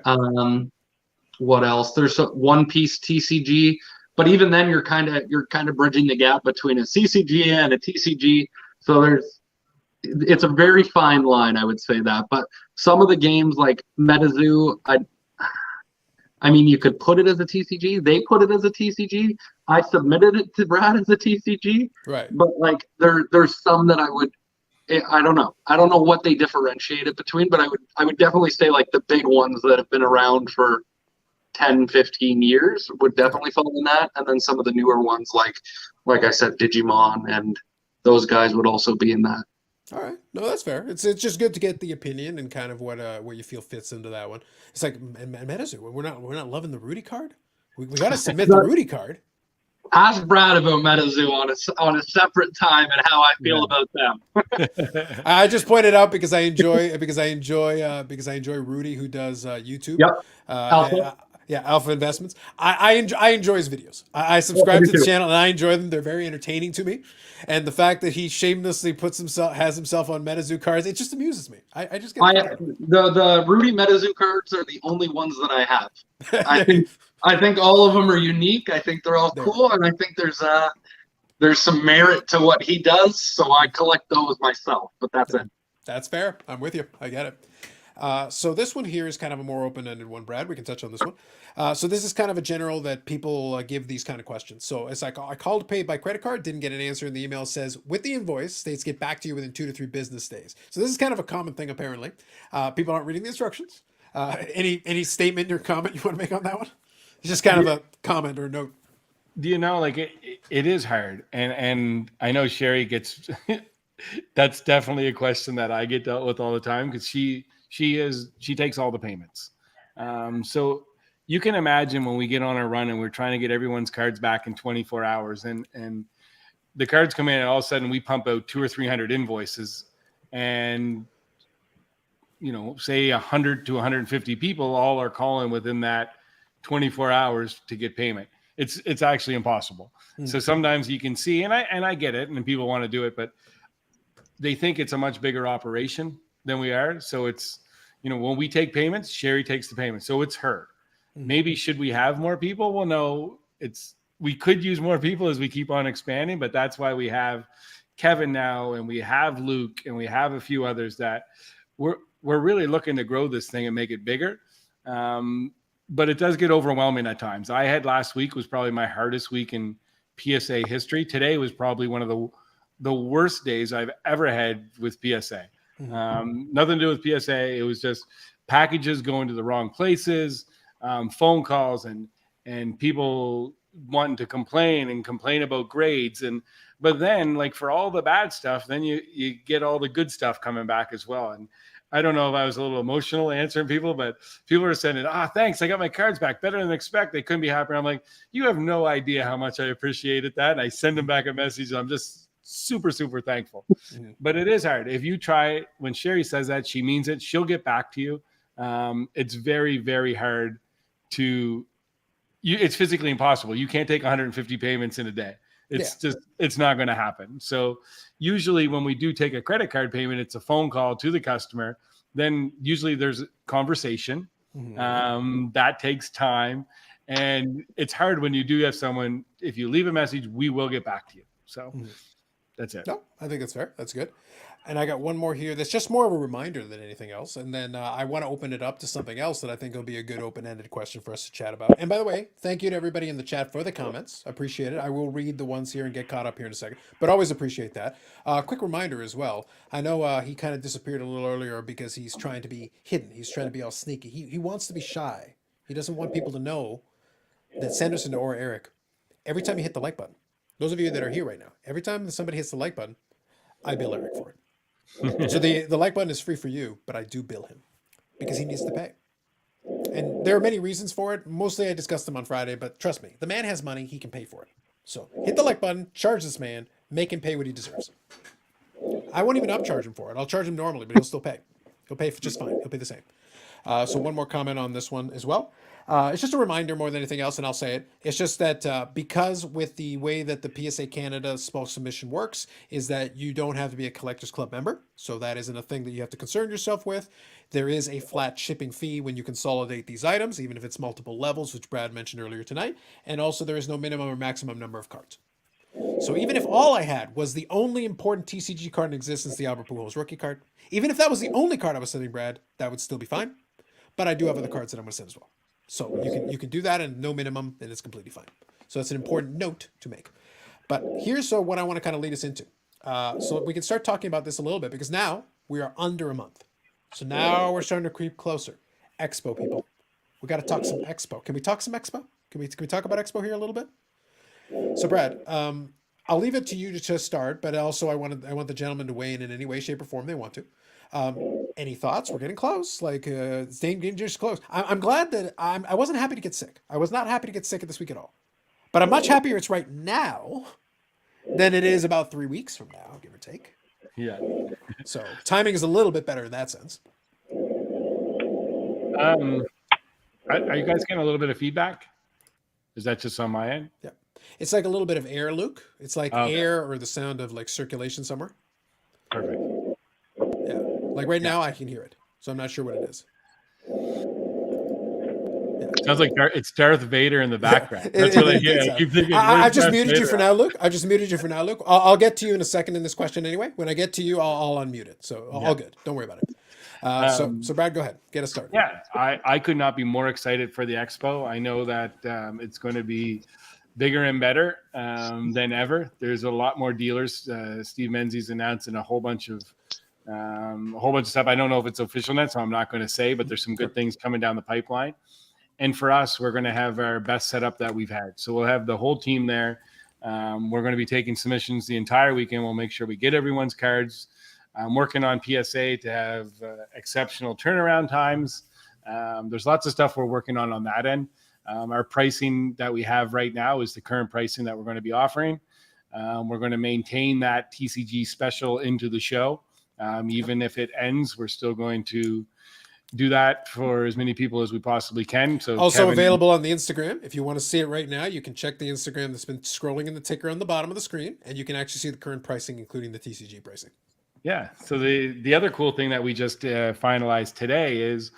What else? There's a One Piece TCG, but even then, you're kind of bridging the gap between a CCG and a TCG. So it's a very fine line, I would say that. But some of the games like MetaZoo, I mean, you could put it as a TCG. They put it as a TCG. I submitted it to Brad as a TCG. Right. But like, there's some that I don't know. I don't know what they differentiate it between, but I would definitely say like the big ones that have been around for 10, 15 years would definitely fall in that. And then some of the newer ones, like I said, Digimon and those guys would also be in that. All right. No, that's fair. It's just good to get the opinion and kind of what you feel fits into that one. It's like MetaZoo. We're not loving the Rudy card. We got to submit the Rudy card. Ask Brad about MetaZoo on a separate time and how I feel about them. I just pointed out because I enjoy Rudy, who does YouTube. Yep. Alpha. Alpha Investments. I enjoy his videos. I subscribe to the channel and I enjoy them. They're very entertaining to me. And the fact that he shamelessly has himself on MetaZoo cards, it just amuses me. I just get the Rudy MetaZoo cards are the only ones that I have. I think all of them are unique. I think they're all cool, and I think there's some merit to what he does. So I collect those myself. But that's it. That's fair. I'm with you. I get it. So this one here is kind of a more open-ended one, Brad. We can touch on this one. So this is kind of a general that people give these kind of questions. So it's like, I called to pay by credit card, didn't get an answer, and the email says, with the invoice, states get back to you within 2 to 3 business days. So this is kind of a common thing, apparently. People aren't reading the instructions. Any statement or comment you want to make on that one? It's just kind of a comment or note. Do you know, like it is hard, and I know Sherry gets. That's definitely a question that I get dealt with all the time because she takes all the payments. So you can imagine when we get on a run and we're trying to get everyone's cards back in 24 hours, and the cards come in, and all of a sudden we pump out 200 or 300 invoices, and say 100 to 150 people all are calling within that 24 hours to get payment. It's actually impossible. Mm-hmm. So sometimes you can see, and I get it, and people want to do it, but they think it's a much bigger operation than we are. So it's, when we take payments, Sherry takes the payment. So it's her. Mm-hmm. Maybe should we have more people? Well, no, we could use more people as we keep on expanding, but that's why we have Kevin now, and we have Luke, and we have a few others that we're really looking to grow this thing and make it bigger. But it does get overwhelming at times. I had last week was probably my hardest week in PSA history. Today was probably one of the worst days I've ever had with PSA. Mm-hmm. Nothing to do with PSA. It was just packages going to the wrong places, phone calls and people wanting to complain about grades. But then, like, for all the bad stuff, then you get all the good stuff coming back as well. And I don't know if I was a little emotional answering people, but people are saying, thanks, I got my cards back better than expected. They couldn't be happier. I'm like, you have no idea how much I appreciated that. And I send them back a message. I'm just super, super thankful. Mm-hmm. But it is hard. If you try, when Sherry says that, she means it. She'll get back to you. It's very, very hard it's physically impossible. You can't take 150 payments in a day. It's not going to happen. So usually when we do take a credit card payment, it's a phone call to the customer. Then usually there's a conversation. Mm-hmm. That takes time. And it's hard when you do have someone, if you leave a message, we will get back to you. So, That's it. No, I think that's fair. That's good. And I got one more here that's just more of a reminder than anything else. And then I want to open it up to something else that I think will be a good open-ended question for us to chat about. And by the way, thank you to everybody in the chat for the comments. I appreciate it. I will read the ones here and get caught up here in a second, but always appreciate that. Quick reminder as well. I know he kind of disappeared a little earlier because he's trying to be hidden. He's trying to be all sneaky. He wants to be shy. He doesn't want people to know that Sanderson or Eric, every time you hit the like button, those of you that are here right now, every time somebody hits the like button, I bill Eric for it. So the like button is free for you, but I do bill him because he needs to pay. And there are many reasons for it. Mostly I discussed them on Friday, but trust me, the man has money, he can pay for it. So hit the like button, charge this man, make him pay what he deserves. I won't even upcharge him for it. I'll charge him normally, but he'll still pay. He'll pay just fine. He'll pay the same. So one more comment on this one as well. It's just a reminder more than anything else, and I'll say it. It's just that because with the way that the PSA Canada small submission works is that you don't have to be a Collectors Club member. So that isn't a thing that you have to concern yourself with. There is a flat shipping fee when you consolidate these items, even if it's multiple levels, which Brad mentioned earlier tonight. And also there is no minimum or maximum number of cards. So even if all I had was the only important TCG card in existence, the Albert Pujols rookie card, even if that was the only card I was sending Brad, that would still be fine. But I do have other cards that I'm going to send as well. So you can do that and no minimum, and it's completely fine. So that's an important note to make. But here's what I want to kind of lead us into. So we can start talking about this a little bit because now we are under a month. So now we're starting to creep closer. Expo, people. We got to talk some Expo. Can we talk some Expo? Can we talk about Expo here a little bit? So Brad, I'll leave it to you to start, but also I want the gentlemen to weigh in any way, shape, or form they want to. Any thoughts? We're getting close. Like it's getting just close. I'm glad that I wasn't happy to get sick. I was not happy to get sick at this week at all. But I'm much happier it's right now than it is about 3 weeks from now, give or take. Yeah. So timing is a little bit better in that sense. Are you guys getting a little bit of feedback? Is that just on my end? Yeah. It's like a little bit of air, Luke. It's like Okay. air or the sound of like circulation somewhere. Perfect. Yeah. Like right now I can hear it. So I'm not sure what it is. Sounds like it's Darth Vader in the background. That's what I hear. I keep thinking, I've where's just Darth muted you Vader for now, Luke. I've just muted you for now, Luke. I'll get to you in a second in this question anyway. When I get to you, I'll unmute it. So all good. Don't worry about it. So Brad, go ahead. Get us started. Yeah, I could not be more excited for the Expo. I know that it's going to be bigger and better than ever. There's a lot more dealers. Steve Menzies announcing a whole bunch of stuff. I don't know if it's official yet, so I'm not going to say, but there's some good things coming down the pipeline. And for us, we're going to have our best setup that we've had. So we'll have the whole team there. We're going to be taking submissions the entire weekend. We'll make sure we get everyone's cards. I'm working on PSA to have exceptional turnaround times. There's lots of stuff we're working on that end. Our pricing that we have right now is the current pricing that we're going to be offering. We're going to maintain that TCG special into the show. Even if it ends, we're still going to do that for as many people as we possibly can. So also available on the Instagram. If you want to see it right now, you can check the Instagram that's been scrolling in the ticker on the bottom of the screen, and you can actually see the current pricing, including the TCG pricing. Yeah. So the other cool thing that we just finalized today is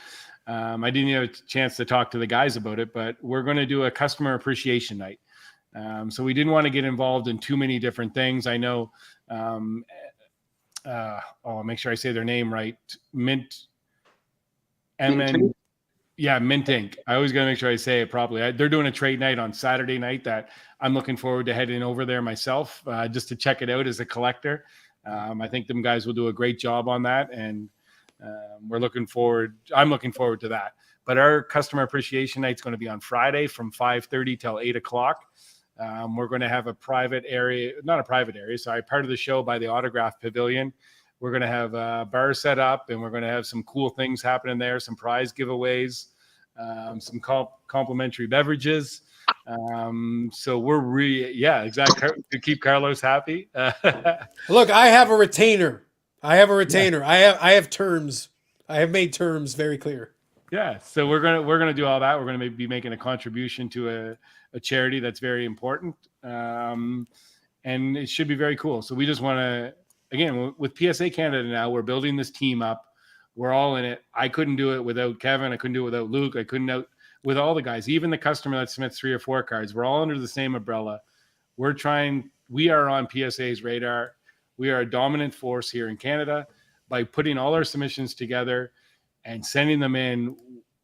I didn't have a chance to talk to the guys about it, but we're going to do a customer appreciation night. So we didn't want to get involved in too many different things. I know, I'll make sure I say their name right. Mint Inc. I always got to make sure I say it properly. They're doing a trade night on Saturday night that I'm looking forward to heading over there myself just to check it out as a collector. I think them guys will do a great job on that, and I'm looking forward to that. But our customer appreciation night is going to be on Friday from 5:30 till 8 o'clock. We're going to have a part of the show by the Autograph Pavilion. We're going to have a bar set up, and we're going to have some cool things happening there, some prize giveaways, some complimentary beverages. So we're really, exactly, to keep Carlos happy. Look, I have a retainer. I have terms. I have made terms very clear. Yeah. So we're gonna do all that. We're gonna be making a contribution to a charity that's very important, and it should be very cool. So we just want to, again, with PSA Canada now, we're building this team up. We're all in it. I couldn't do it without Kevin. I couldn't do it without Luke. I couldn't do it with all the guys, even the customer that submits 3 or 4 cards. We're all under the same umbrella. We are on PSA's radar. We are a dominant force here in Canada. By putting all our submissions together and sending them in,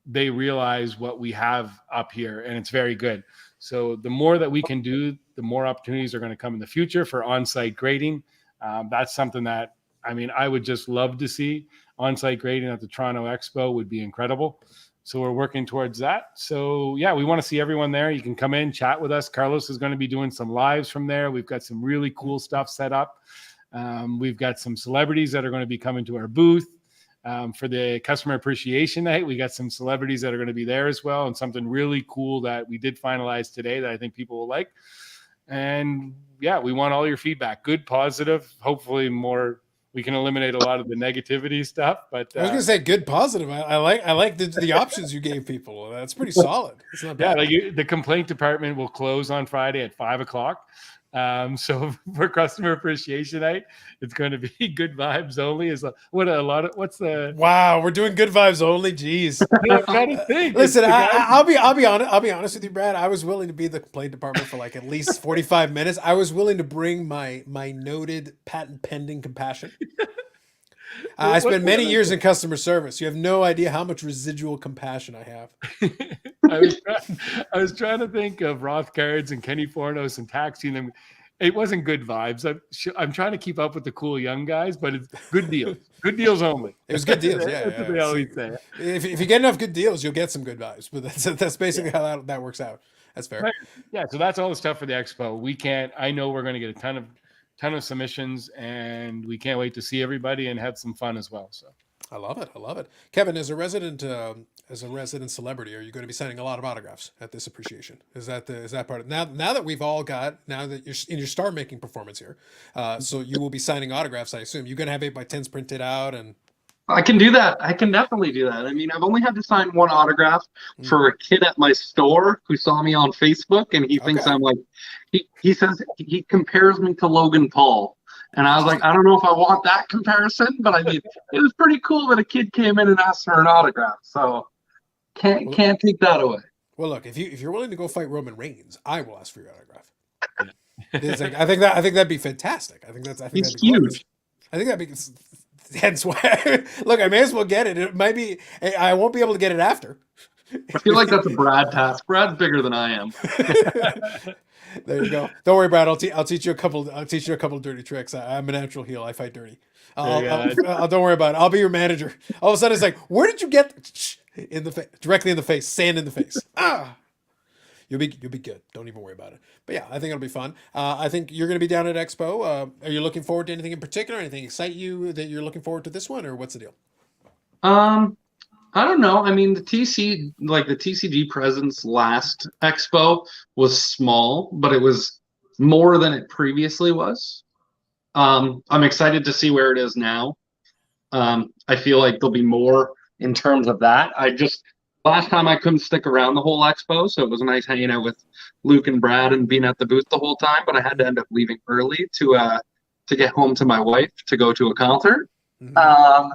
they realize what we have up here, and it's very good. So the more that we can do, the more opportunities are going to come in the future for on-site grading. That's something that, I mean, I would just love to see. On-site grading at the Toronto Expo would be incredible. So we're working towards that. So yeah, we want to see everyone there. You can come in, chat with us. Carlos is going to be doing some lives from there. We've got some really cool stuff set up. We've got some celebrities that are going to be coming to our booth. For the customer appreciation night, we got some celebrities that are going to be there as well, and something really cool that we did finalize today that I think people will like. And yeah, we want all your feedback, good, positive, hopefully more. We can eliminate a lot of the negativity stuff, but I was gonna say good, positive. I like the options you gave people. That's pretty solid. It's not bad. The complaint department will close on Friday at 5:00. So for customer appreciation night, it's going to be good vibes only. Wow, we're doing good vibes only. Jeez. I'm trying to think. Listen, I'll be honest with you, Brad. I was willing to be the complaint department for like at least 45 minutes. I was willing to bring my noted patent pending compassion. I spent many years in customer service. You have no idea how much residual compassion I have. I was trying to think of Roth Cards and Kenny Fornos and taxing them. It wasn't good vibes. I'm trying to keep up with the cool young guys, but it's good deals. Good deals only. It was good deals. Yeah, that's what they always say. If you get enough good deals, you'll get some good vibes. But that's basically how that works out. That's fair. Right. Yeah. So that's all the stuff for the expo. I know we're going to get a ton of submissions, and we can't wait to see everybody and have some fun as well. So I love it. Kevin, as a resident celebrity, are you going to be signing a lot of autographs at this appreciation? Is that part of now that you're star making performance here, so you will be signing autographs, I assume. You're going to have 8x10s printed out, and I can do that. I can definitely do that. I mean, I've only had to sign one autograph for a kid at my store who saw me on Facebook, and he thinks I'm like, he says he compares me to Logan Paul. And I was like, I don't know if I want that comparison, but I mean, it was pretty cool that a kid came in and asked for an autograph. So can't take that away. Well, look, if you're willing to go fight Roman Reigns, I will ask for your autograph. I think that'd be fantastic. I think He's huge. I think that'd be. Hence why. Look, I may as well get it. It might be. I won't be able to get it after. I feel like that's a Brad task. Brad's bigger than I am. There you go. Don't worry, Brad. I'll teach you a couple of dirty tricks. I'm a natural heel. I fight dirty. Don't worry about it. I'll be your manager. All of a sudden, it's like, where did you get directly in the face, sand in the face? You'll be good. Don't even worry about it. But yeah, I think it'll be fun. I think you're going to be down at Expo. Are you looking forward to anything in particular? Anything excite you that you're looking forward to this one, or what's the deal? I don't know. I mean, the TCG presence last Expo was small, but it was more than it previously was. I'm excited to see where it is now. I feel like there'll be more in terms of that. Last time I couldn't stick around the whole Expo, so it was nice hanging out with Luke and Brad and being at the booth the whole time, but I had to end up leaving early to get home to my wife to go to a concert. Mm-hmm.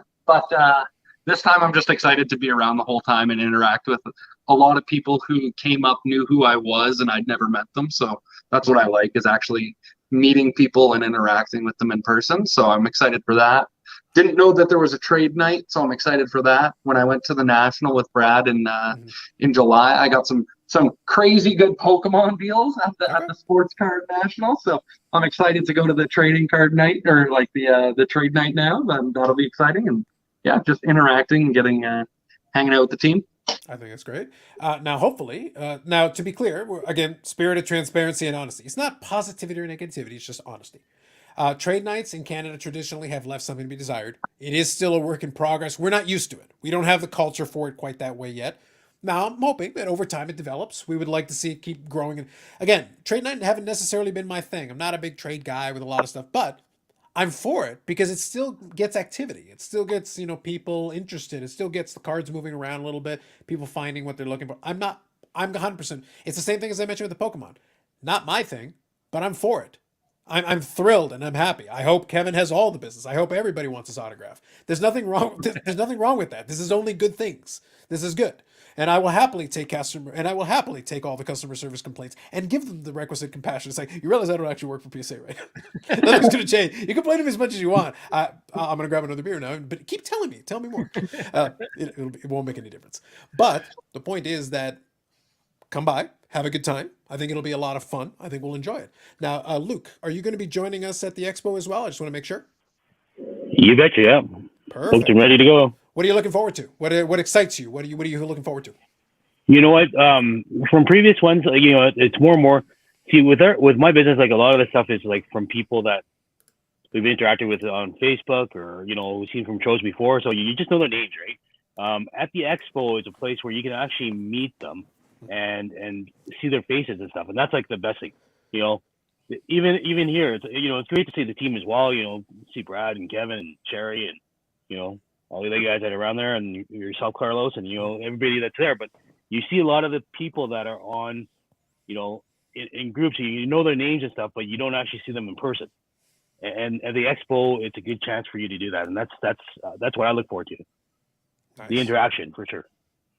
This time I'm just excited to be around the whole time and interact with a lot of people who came up, knew who I was, and I'd never met them. So that's what I like, is actually meeting people and interacting with them in person. So I'm excited for that. Didn't know that there was a trade night, so I'm excited for that. When I went to the National with Brad in July, I got some crazy good Pokémon deals at the Sports Card National. So I'm excited to go to the trading card night, or like the trade night now. That'll be exciting. And yeah, just interacting and getting hanging out with the team. I think that's great. Now, hopefully, now to be clear, again, spirit of transparency and honesty. It's not positivity or negativity. It's just honesty. Trade nights in Canada traditionally have left something to be desired. It is still a work in progress. We're not used to it. We don't have the culture for it quite that way yet. Now, I'm hoping that over time it develops. We would like to see it keep growing. And again, trade night haven't necessarily been my thing. I'm not a big trade guy with a lot of stuff, but I'm for it because it still gets activity. It still gets, people interested. It still gets the cards moving around a little bit, people finding what they're looking for. I'm 100%. It's the same thing as I mentioned with the Pokemon. Not my thing, but I'm for it. I'm thrilled and I'm happy. I hope Kevin has all the business. I hope everybody wants his autograph. There's nothing wrong. There's nothing wrong with that. This is only good things. This is good. And I will happily take all the customer service complaints and give them the requisite compassion. It's like, you realize I don't actually work for PSA, right? Nothing's going to change. You complain to me as much as you want. I'm going to grab another beer now, but keep telling me. Tell me more. It won't make any difference. But the point is that come by, have a good time. I think it'll be a lot of fun. I think we'll enjoy it. Now, Luke, are you going to be joining us at the Expo as well? I just want to make sure. You betcha, yeah. Perfect. Booked and ready to go. What are you looking forward to? What excites you? What are you looking forward to? You know what? From previous ones, it's more and more. See, with my business, like a lot of the stuff is like from people that we've interacted with on Facebook, or we've seen from shows before. So you just know their names, right? At the Expo is a place where you can actually meet them and see their faces and stuff, and that's like the best thing. Even here, it's great to see the team as well. See Brad and Kevin and Cherry and all the other guys that are around there, and yourself, Carlos, and everybody that's there. But you see a lot of the people that are on, in groups. You know their names and stuff, but you don't actually see them in person. And at the Expo, it's a good chance for you to do that, and that's what I look forward to. Nice. The interaction, for sure.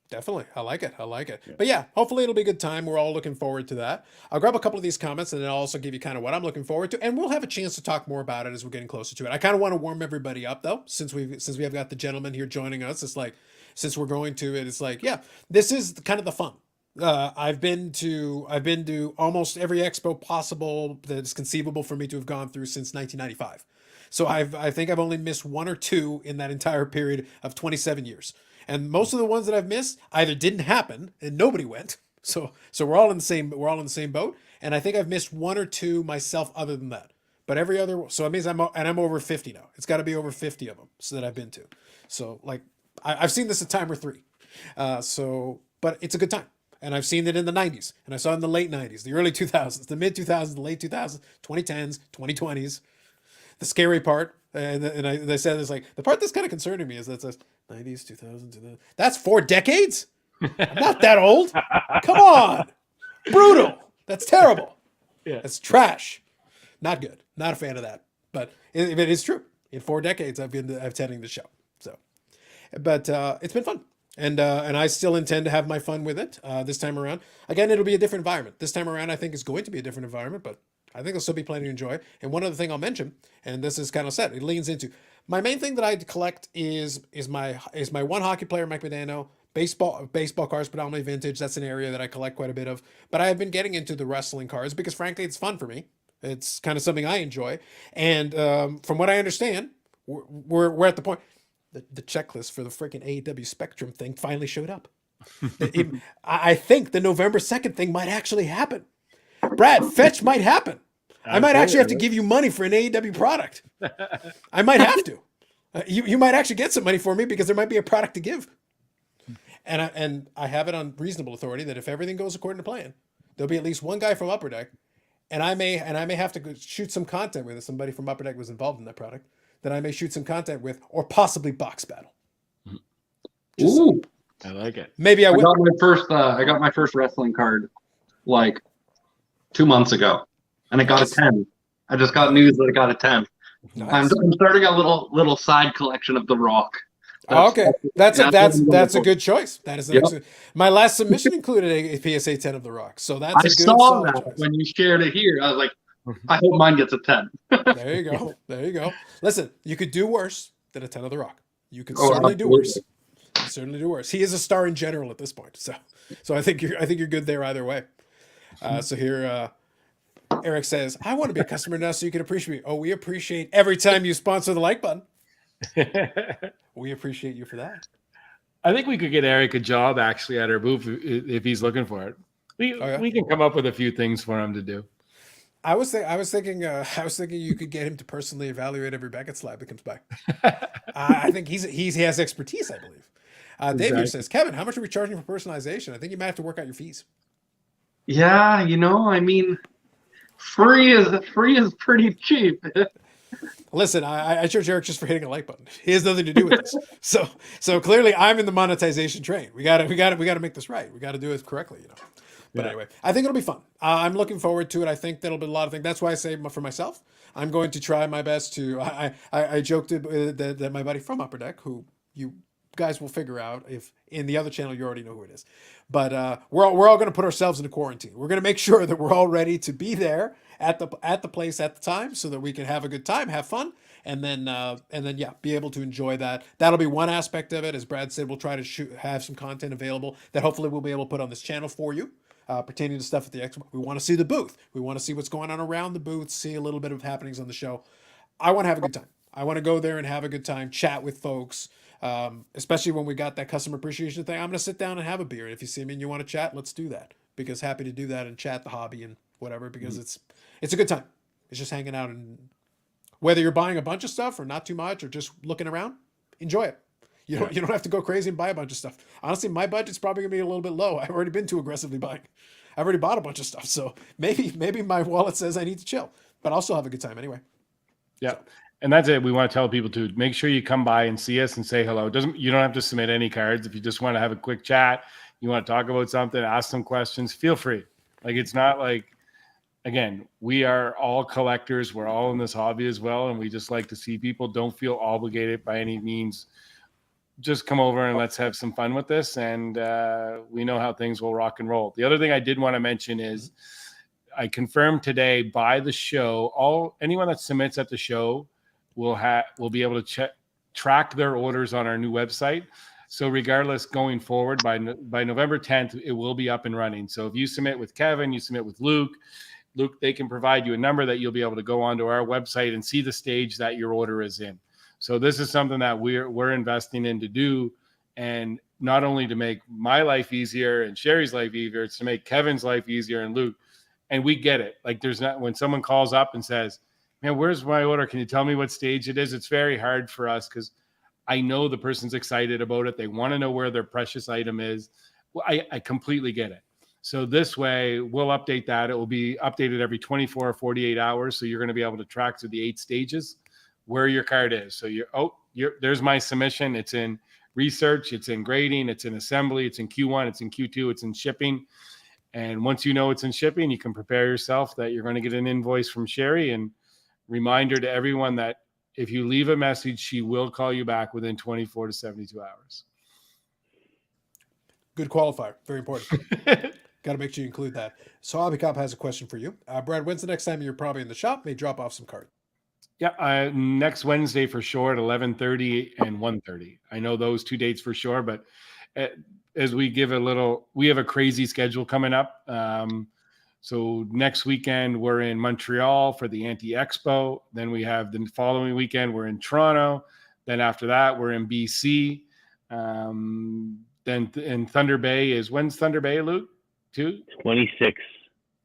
Definitely. I like it. Yeah. But yeah, hopefully it'll be a good time. We're all looking forward to that. I'll grab a couple of these comments and then I'll also give you kind of what I'm looking forward to. And we'll have a chance to talk more about it as we're getting closer to it. I kind of want to warm everybody up though, since we have got the gentleman here joining us. It's like, since we're going to it, it's like, yeah, this is kind of the fun. I've been to almost every Expo possible that is conceivable for me to have gone through since 1995. So I think I've only missed one or two in that entire period of 27 years. And most of the ones that I've missed either didn't happen and nobody went. So we're all in the same boat. And I think I've missed one or two myself other than that. But every other, so it means I'm over 50 now. It's got to be over 50 of them so that I've been to. So like I've seen this a time or three. But it's a good time. And I've seen it in the 90s, and I saw it in the late 90s, the early 2000s, the mid 2000s, the late 2000s, 2010s, 2020s. The scary part, they said, it's like, the part that's kind of concerning me is that says 90s, 2000s, that's 4 decades? I'm not that old. Come on. Brutal. That's terrible. Yeah. That's trash. Not good. Not a fan of that. But it is true. In 4 decades, I've been attending the show. So, but it's been fun. And I still intend to have my fun with it this time around. Again, it'll be a different environment. This time around, I think it's going to be a different environment, but I think there'll still be plenty to enjoy. And one other thing I'll mention, and this is kind of set, it leans into my main thing that I collect is my one hockey player, Mike Medano, baseball cards, predominantly vintage. That's an area that I collect quite a bit of. But I have been getting into the wrestling cards because, frankly, it's fun for me. It's kind of something I enjoy. And from what I understand, we're at the point. The checklist for the freaking AEW Spectrum thing finally showed up. I think the November 2nd thing might actually happen. Brad, fetch might happen. I might actually have to give you money for an AEW product. I might have to. You might actually get some money for me because there might be a product to give. And I have it on reasonable authority that if everything goes according to plan, there'll be at least one guy from Upper Deck, and I may have to shoot some content with it. Somebody from Upper Deck was involved in that product that I may shoot some content with, or possibly box battle. Ooh, I like it. Maybe I will. I got my first wrestling card like 2 months ago, and I got a 10. I just got news that I got a 10. Nice. I'm starting a little side collection of The Rock. Okay, that's a good choice. That is my last submission included a PSA 10 of The Rock, so that's a good saw that choice. when you shared it here. I was like, I hope mine gets a 10. There you go. Listen, you could do worse than a 10 of The Rock. You could certainly do worse. Certainly do worse. He is a star in general at this point, so I think you're good there either way. So here, Eric says, "I want to be a customer now, so you can appreciate me." Oh, we appreciate every time you sponsor the like button. We appreciate you for that. I think we could get Eric a job actually at our booth if he's looking for it. We can come up with a few things for him to do. I was thinking you could get him to personally evaluate every Beckett slab that comes by. I think he has expertise, I believe. Dave here says, "Kevin, how much are we charging for personalization? I think you might have to work out your fees." Yeah, I mean, free is pretty cheap. Listen, I charge Eric just for hitting a like button. He has nothing to do with this. So clearly, I'm in the monetization train. We got to make this right. We got to do it correctly, But anyway, I think it'll be fun. I'm looking forward to it. I think that'll be a lot of things. That's why I say for myself, I'm going to try my best to. I joked that my buddy from Upper Deck, who you guys will figure out. If in the other channel you already know who it is, but we're all going to put ourselves into quarantine. We're going to make sure that we're all ready to be there at the place at the time, so that we can have a good time, have fun, and then yeah, be able to enjoy that. That'll be one aspect of it. As Brad said, we'll try to have some content available that hopefully we'll be able to put on this channel for you. Pertaining to stuff at the Expo. We want to see the booth. We want to see what's going on around the booth, see a little bit of happenings on the show. I want to have a good time. I want to go there and have a good time, chat with folks, especially when we got that customer appreciation thing. I'm going to sit down and have a beer. And if you see me and you want to chat, let's do that, because happy to do that and chat the hobby and whatever, because it's a good time. It's just hanging out, and whether you're buying a bunch of stuff or not too much or just looking around, enjoy it. You don't have to go crazy and buy a bunch of stuff. Honestly, my budget's probably gonna be a little bit low. I've already been too aggressively buying. I've already bought a bunch of stuff, so maybe my wallet says I need to chill, but I'll still have a good time anyway. Yeah, and that's it. We want to tell people to make sure you come by and see us and say hello. You don't have to submit any cards. If you just want to have a quick chat, you want to talk about something, ask some questions, feel free. Like, it's not like, again, we are all collectors. We're all in this hobby as well, and we just like to see people. Don't feel obligated by any means. Just come over and let's have some fun with this. And we know how things will rock and roll. The other thing I did want to mention is I confirmed today by the show, anyone that submits at the show will be able to track their orders on our new website. So regardless, going forward, by November 10th, it will be up and running. So if you submit with Kevin, you submit with Luke, they can provide you a number that you'll be able to go onto our website and see the stage that your order is in. So this is something that we're investing in to do, and not only to make my life easier and Sherry's life easier, it's to make Kevin's life easier and Luke. And we get it. Like, when someone calls up and says, man, where's my order? Can you tell me what stage it is? It's very hard for us, because I know the person's excited about it. They want to know where their precious item is. Well, I completely get it. So this way we'll update that. It will be updated every 24 or 48 hours. So you're going to be able to track through the 8 stages where your card is. So there's my submission. It's in research, it's in grading, it's in assembly, it's in Q1, it's in Q2, it's in shipping. And once you know it's in shipping, you can prepare yourself that you're going to get an invoice from Sherry. And reminder to everyone that if you leave a message, she will call you back within 24 to 72 hours. Good qualifier. Very important. Got to make sure you include that. So Hobby Cop has a question for you. Brad, when's the next time you're probably in the shop? May drop off some cards. Yeah, next Wednesday for sure at 11:30 and 1:30. I know those 2 dates for sure, but as we have a crazy schedule coming up. So next weekend we're in Montreal for the Expo. Then we have the following weekend we're in Toronto. Then after that we're in BC. Then in Thunder Bay when's Thunder Bay, Luke? 26.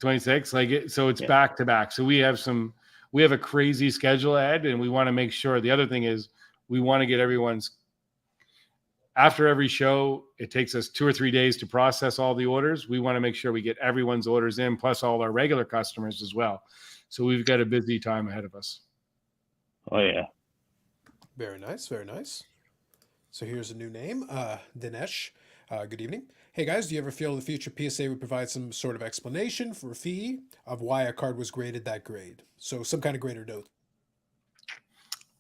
26. So it's back to back. So we have a crazy schedule ahead, and we want to make sure. The other thing is we want to get after every show, it takes us 2 or 3 days to process all the orders. We want to make sure we get everyone's orders in, plus all our regular customers as well. So we've got a busy time ahead of us. Oh, yeah. Very nice. Very nice. So here's a new name, Dinesh. Good evening. Hey guys, do you ever feel the future PSA would provide some sort of explanation for a fee of why a card was graded that grade? So some kind of grade or note.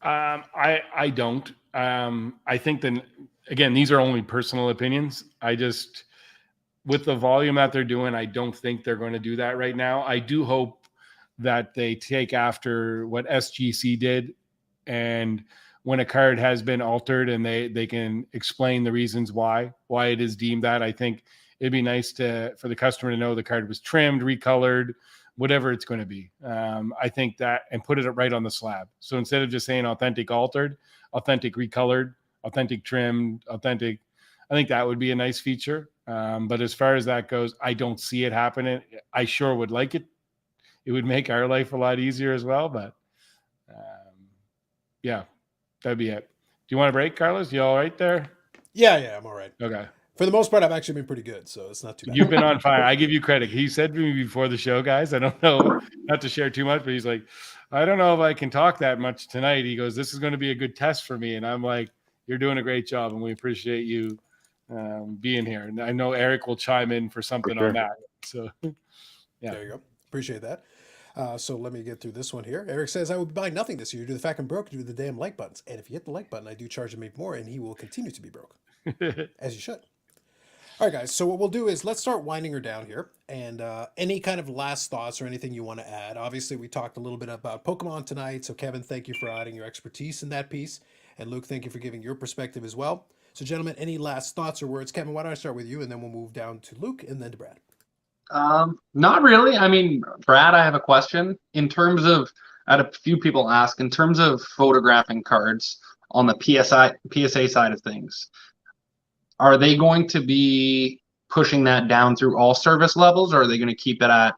I don't. I think that, again, these are only personal opinions. With the volume that they're doing, I don't think they're going to do that right now. I do hope that they take after what SGC did, and when a card has been altered and they can explain the reasons why it is deemed that. I think it'd be nice for the customer to know the card was trimmed, recolored, whatever it's going to be. I think that, and put it right on the slab. So instead of just saying authentic altered, authentic recolored, authentic trimmed, authentic, I think that would be a nice feature. But as far as that goes, I don't see it happening. I sure would like it. It would make our life a lot easier as well. But yeah, that'd be it. Do you want a break, Carlos? You all right there? Yeah, I'm all right. Okay. For the most part, I've actually been pretty good, so it's not too bad. You've been on fire. I give you credit. He said to me before the show, guys, I don't know, not to share too much, but he's like, I don't know if I can talk that much tonight. He goes, this is going to be a good test for me. And I'm like, you're doing a great job, and we appreciate you being here. And I know Eric will chime in for something on that. So, yeah. There you go. Appreciate that. So let me get through this one here. Eric says, I would buy nothing this year due to the fact I'm broke due to the damn like buttons. And if you hit the like button, I do charge him more, and he will continue to be broke, as you should. All right, guys. So what we'll do is let's start winding her down here. And any kind of last thoughts or anything you want to add. Obviously, we talked a little bit about Pokemon tonight. So Kevin, thank you for adding your expertise in that piece. And Luke, thank you for giving your perspective as well. So gentlemen, any last thoughts or words? Kevin, why don't I start with you, and then we'll move down to Luke and then to Brad. Not really. I mean, Brad, I have a question. In terms of, I had a few people ask, in terms of photographing cards on the PSA side of things, are they going to be pushing that down through all service levels, or are they going to keep it at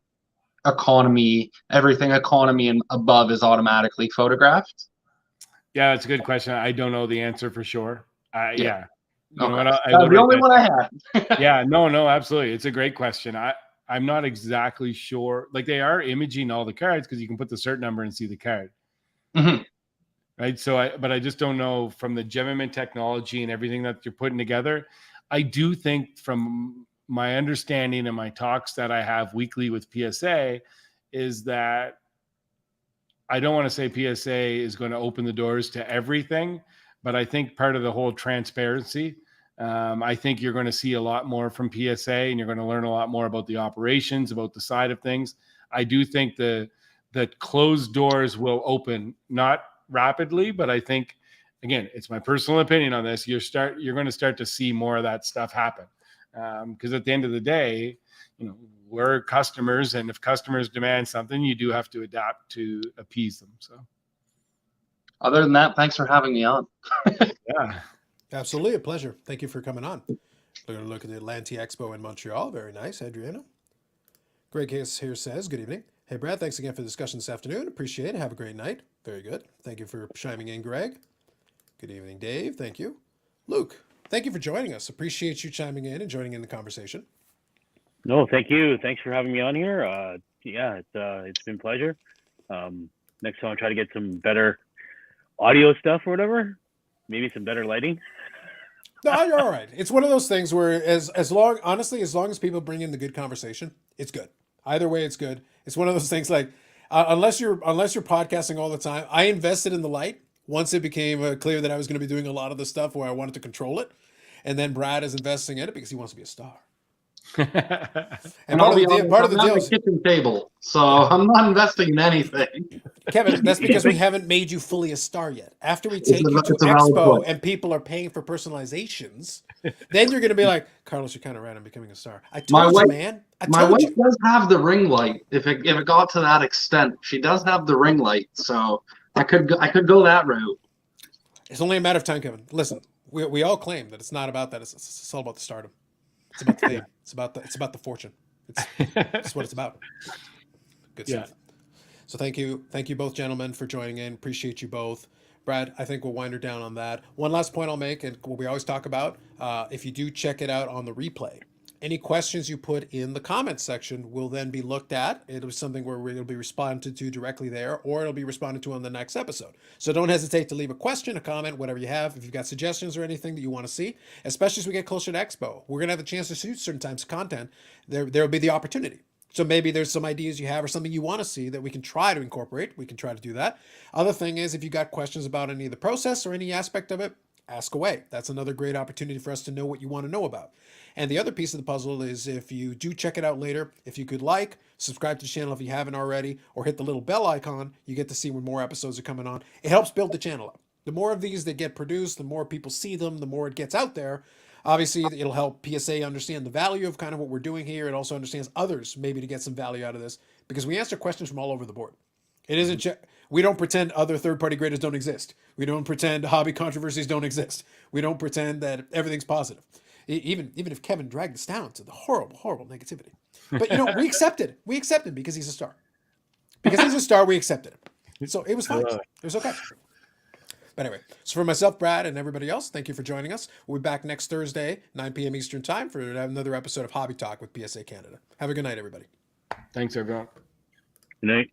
economy? Everything economy and above is automatically photographed? Yeah, it's a good question. I don't know the answer for sure. Yeah. You know Okay. what, That's the only one I had. Yeah, no, absolutely. It's a great question. I'm not exactly sure. Like, they are imaging all the cards because you can put the cert number and see the card. Mm-hmm. Right. So but I just don't know from the Gemimint technology and everything that you're putting together. I do think, from my understanding and my talks that I have weekly with PSA, is that I don't want to say PSA is going to open the doors to everything, but I think part of the whole transparency, I think you're going to see a lot more from PSA, and you're going to learn a lot more about the operations, about the side of things. I do think the closed doors will open, not rapidly, but I think, again, it's my personal opinion on this, you're going to start to see more of that stuff happen. Because at the end of the day, we're customers, and if customers demand something, you do have to adapt to appease them. So Other than that, thanks for having me on. yeah. Absolutely a pleasure. Thank you for coming on. We're going to look at the Atlantic Expo in Montreal. Very nice, Adriana. Greg here says, good evening. Hey, Brad, thanks again for the discussion this afternoon. Appreciate it. Have a great night. Very good. Thank you for chiming in, Greg. Good evening, Dave. Thank you. Luke, thank you for joining us. Appreciate you chiming in and joining in the conversation. No, thank you. Thanks for having me on here. It's been a pleasure. Next time I'll try to get some better audio stuff or whatever. Maybe some better lighting. No, you're all right. It's one of those things where as long as people bring in the good conversation, it's good. Either way, it's good. It's one of those things like, unless you're podcasting all the time. I invested in the light once it became clear that I was going to be doing a lot of the stuff where I wanted to control it. And then Brad is investing in it because he wants to be a star. And part of the deal is kitchen table, so I'm not investing in anything. Kevin, that's because we haven't made you fully a star yet. After we take you to Expo and people are paying for personalizations, then you're going to be like, Carlos, you're kind of right. I'm becoming a star. I told you, man. My wife does have the ring light. If it got to that extent, she does have the ring light, so I could go that route. It's only a matter of time, Kevin. Listen, we all claim that it's not about that. It's all about the stardom. It's about the fame. It's about the fortune. It's what it's about. Good stuff. So thank you both, gentlemen, for joining in. Appreciate you both. Brad, I think we'll wind her down on that. One last point I'll make, and what we always talk about, if you do check it out on the replay, any questions you put in the comments section will then be looked at. It'll be something where it'll be responded to directly there, or it'll be responded to on the next episode. So don't hesitate to leave a question, a comment, whatever you have. If you've got suggestions or anything that you want to see, especially as we get closer to Expo, we're going to have the chance to shoot certain types of content. There'll be the opportunity. So maybe there's some ideas you have or something you want to see that we can try to incorporate. We can try to do that. Other thing is, if you got questions about any of the process or any aspect of it, ask away. That's another great opportunity for us to know what you want to know about. And the other piece of the puzzle is, if you do check it out later, if you could subscribe to the channel if you haven't already, or hit the little bell icon, you get to see when more episodes are coming on. It helps build the channel up. The more of these that get produced, the more people see them, the more it gets out there. Obviously, it'll help PSA understand the value of kind of what we're doing here. It also understands others maybe to get some value out of this, because we answer questions from all over the board. It isn't we don't pretend other third-party graders don't exist. We don't pretend hobby controversies don't exist. We don't pretend that everything's positive. Even if Kevin dragged us down to the horrible, horrible negativity. But, we accepted it. We accepted him because he's a star. Because he's a star, we accepted him. So it was fine. It was okay. But anyway, so for myself, Brad, and everybody else, thank you for joining us. We'll be back next Thursday, 9 p.m. Eastern Time, for another episode of Hobby Talk with PSA Canada. Have a good night, everybody. Thanks, everyone. Good night.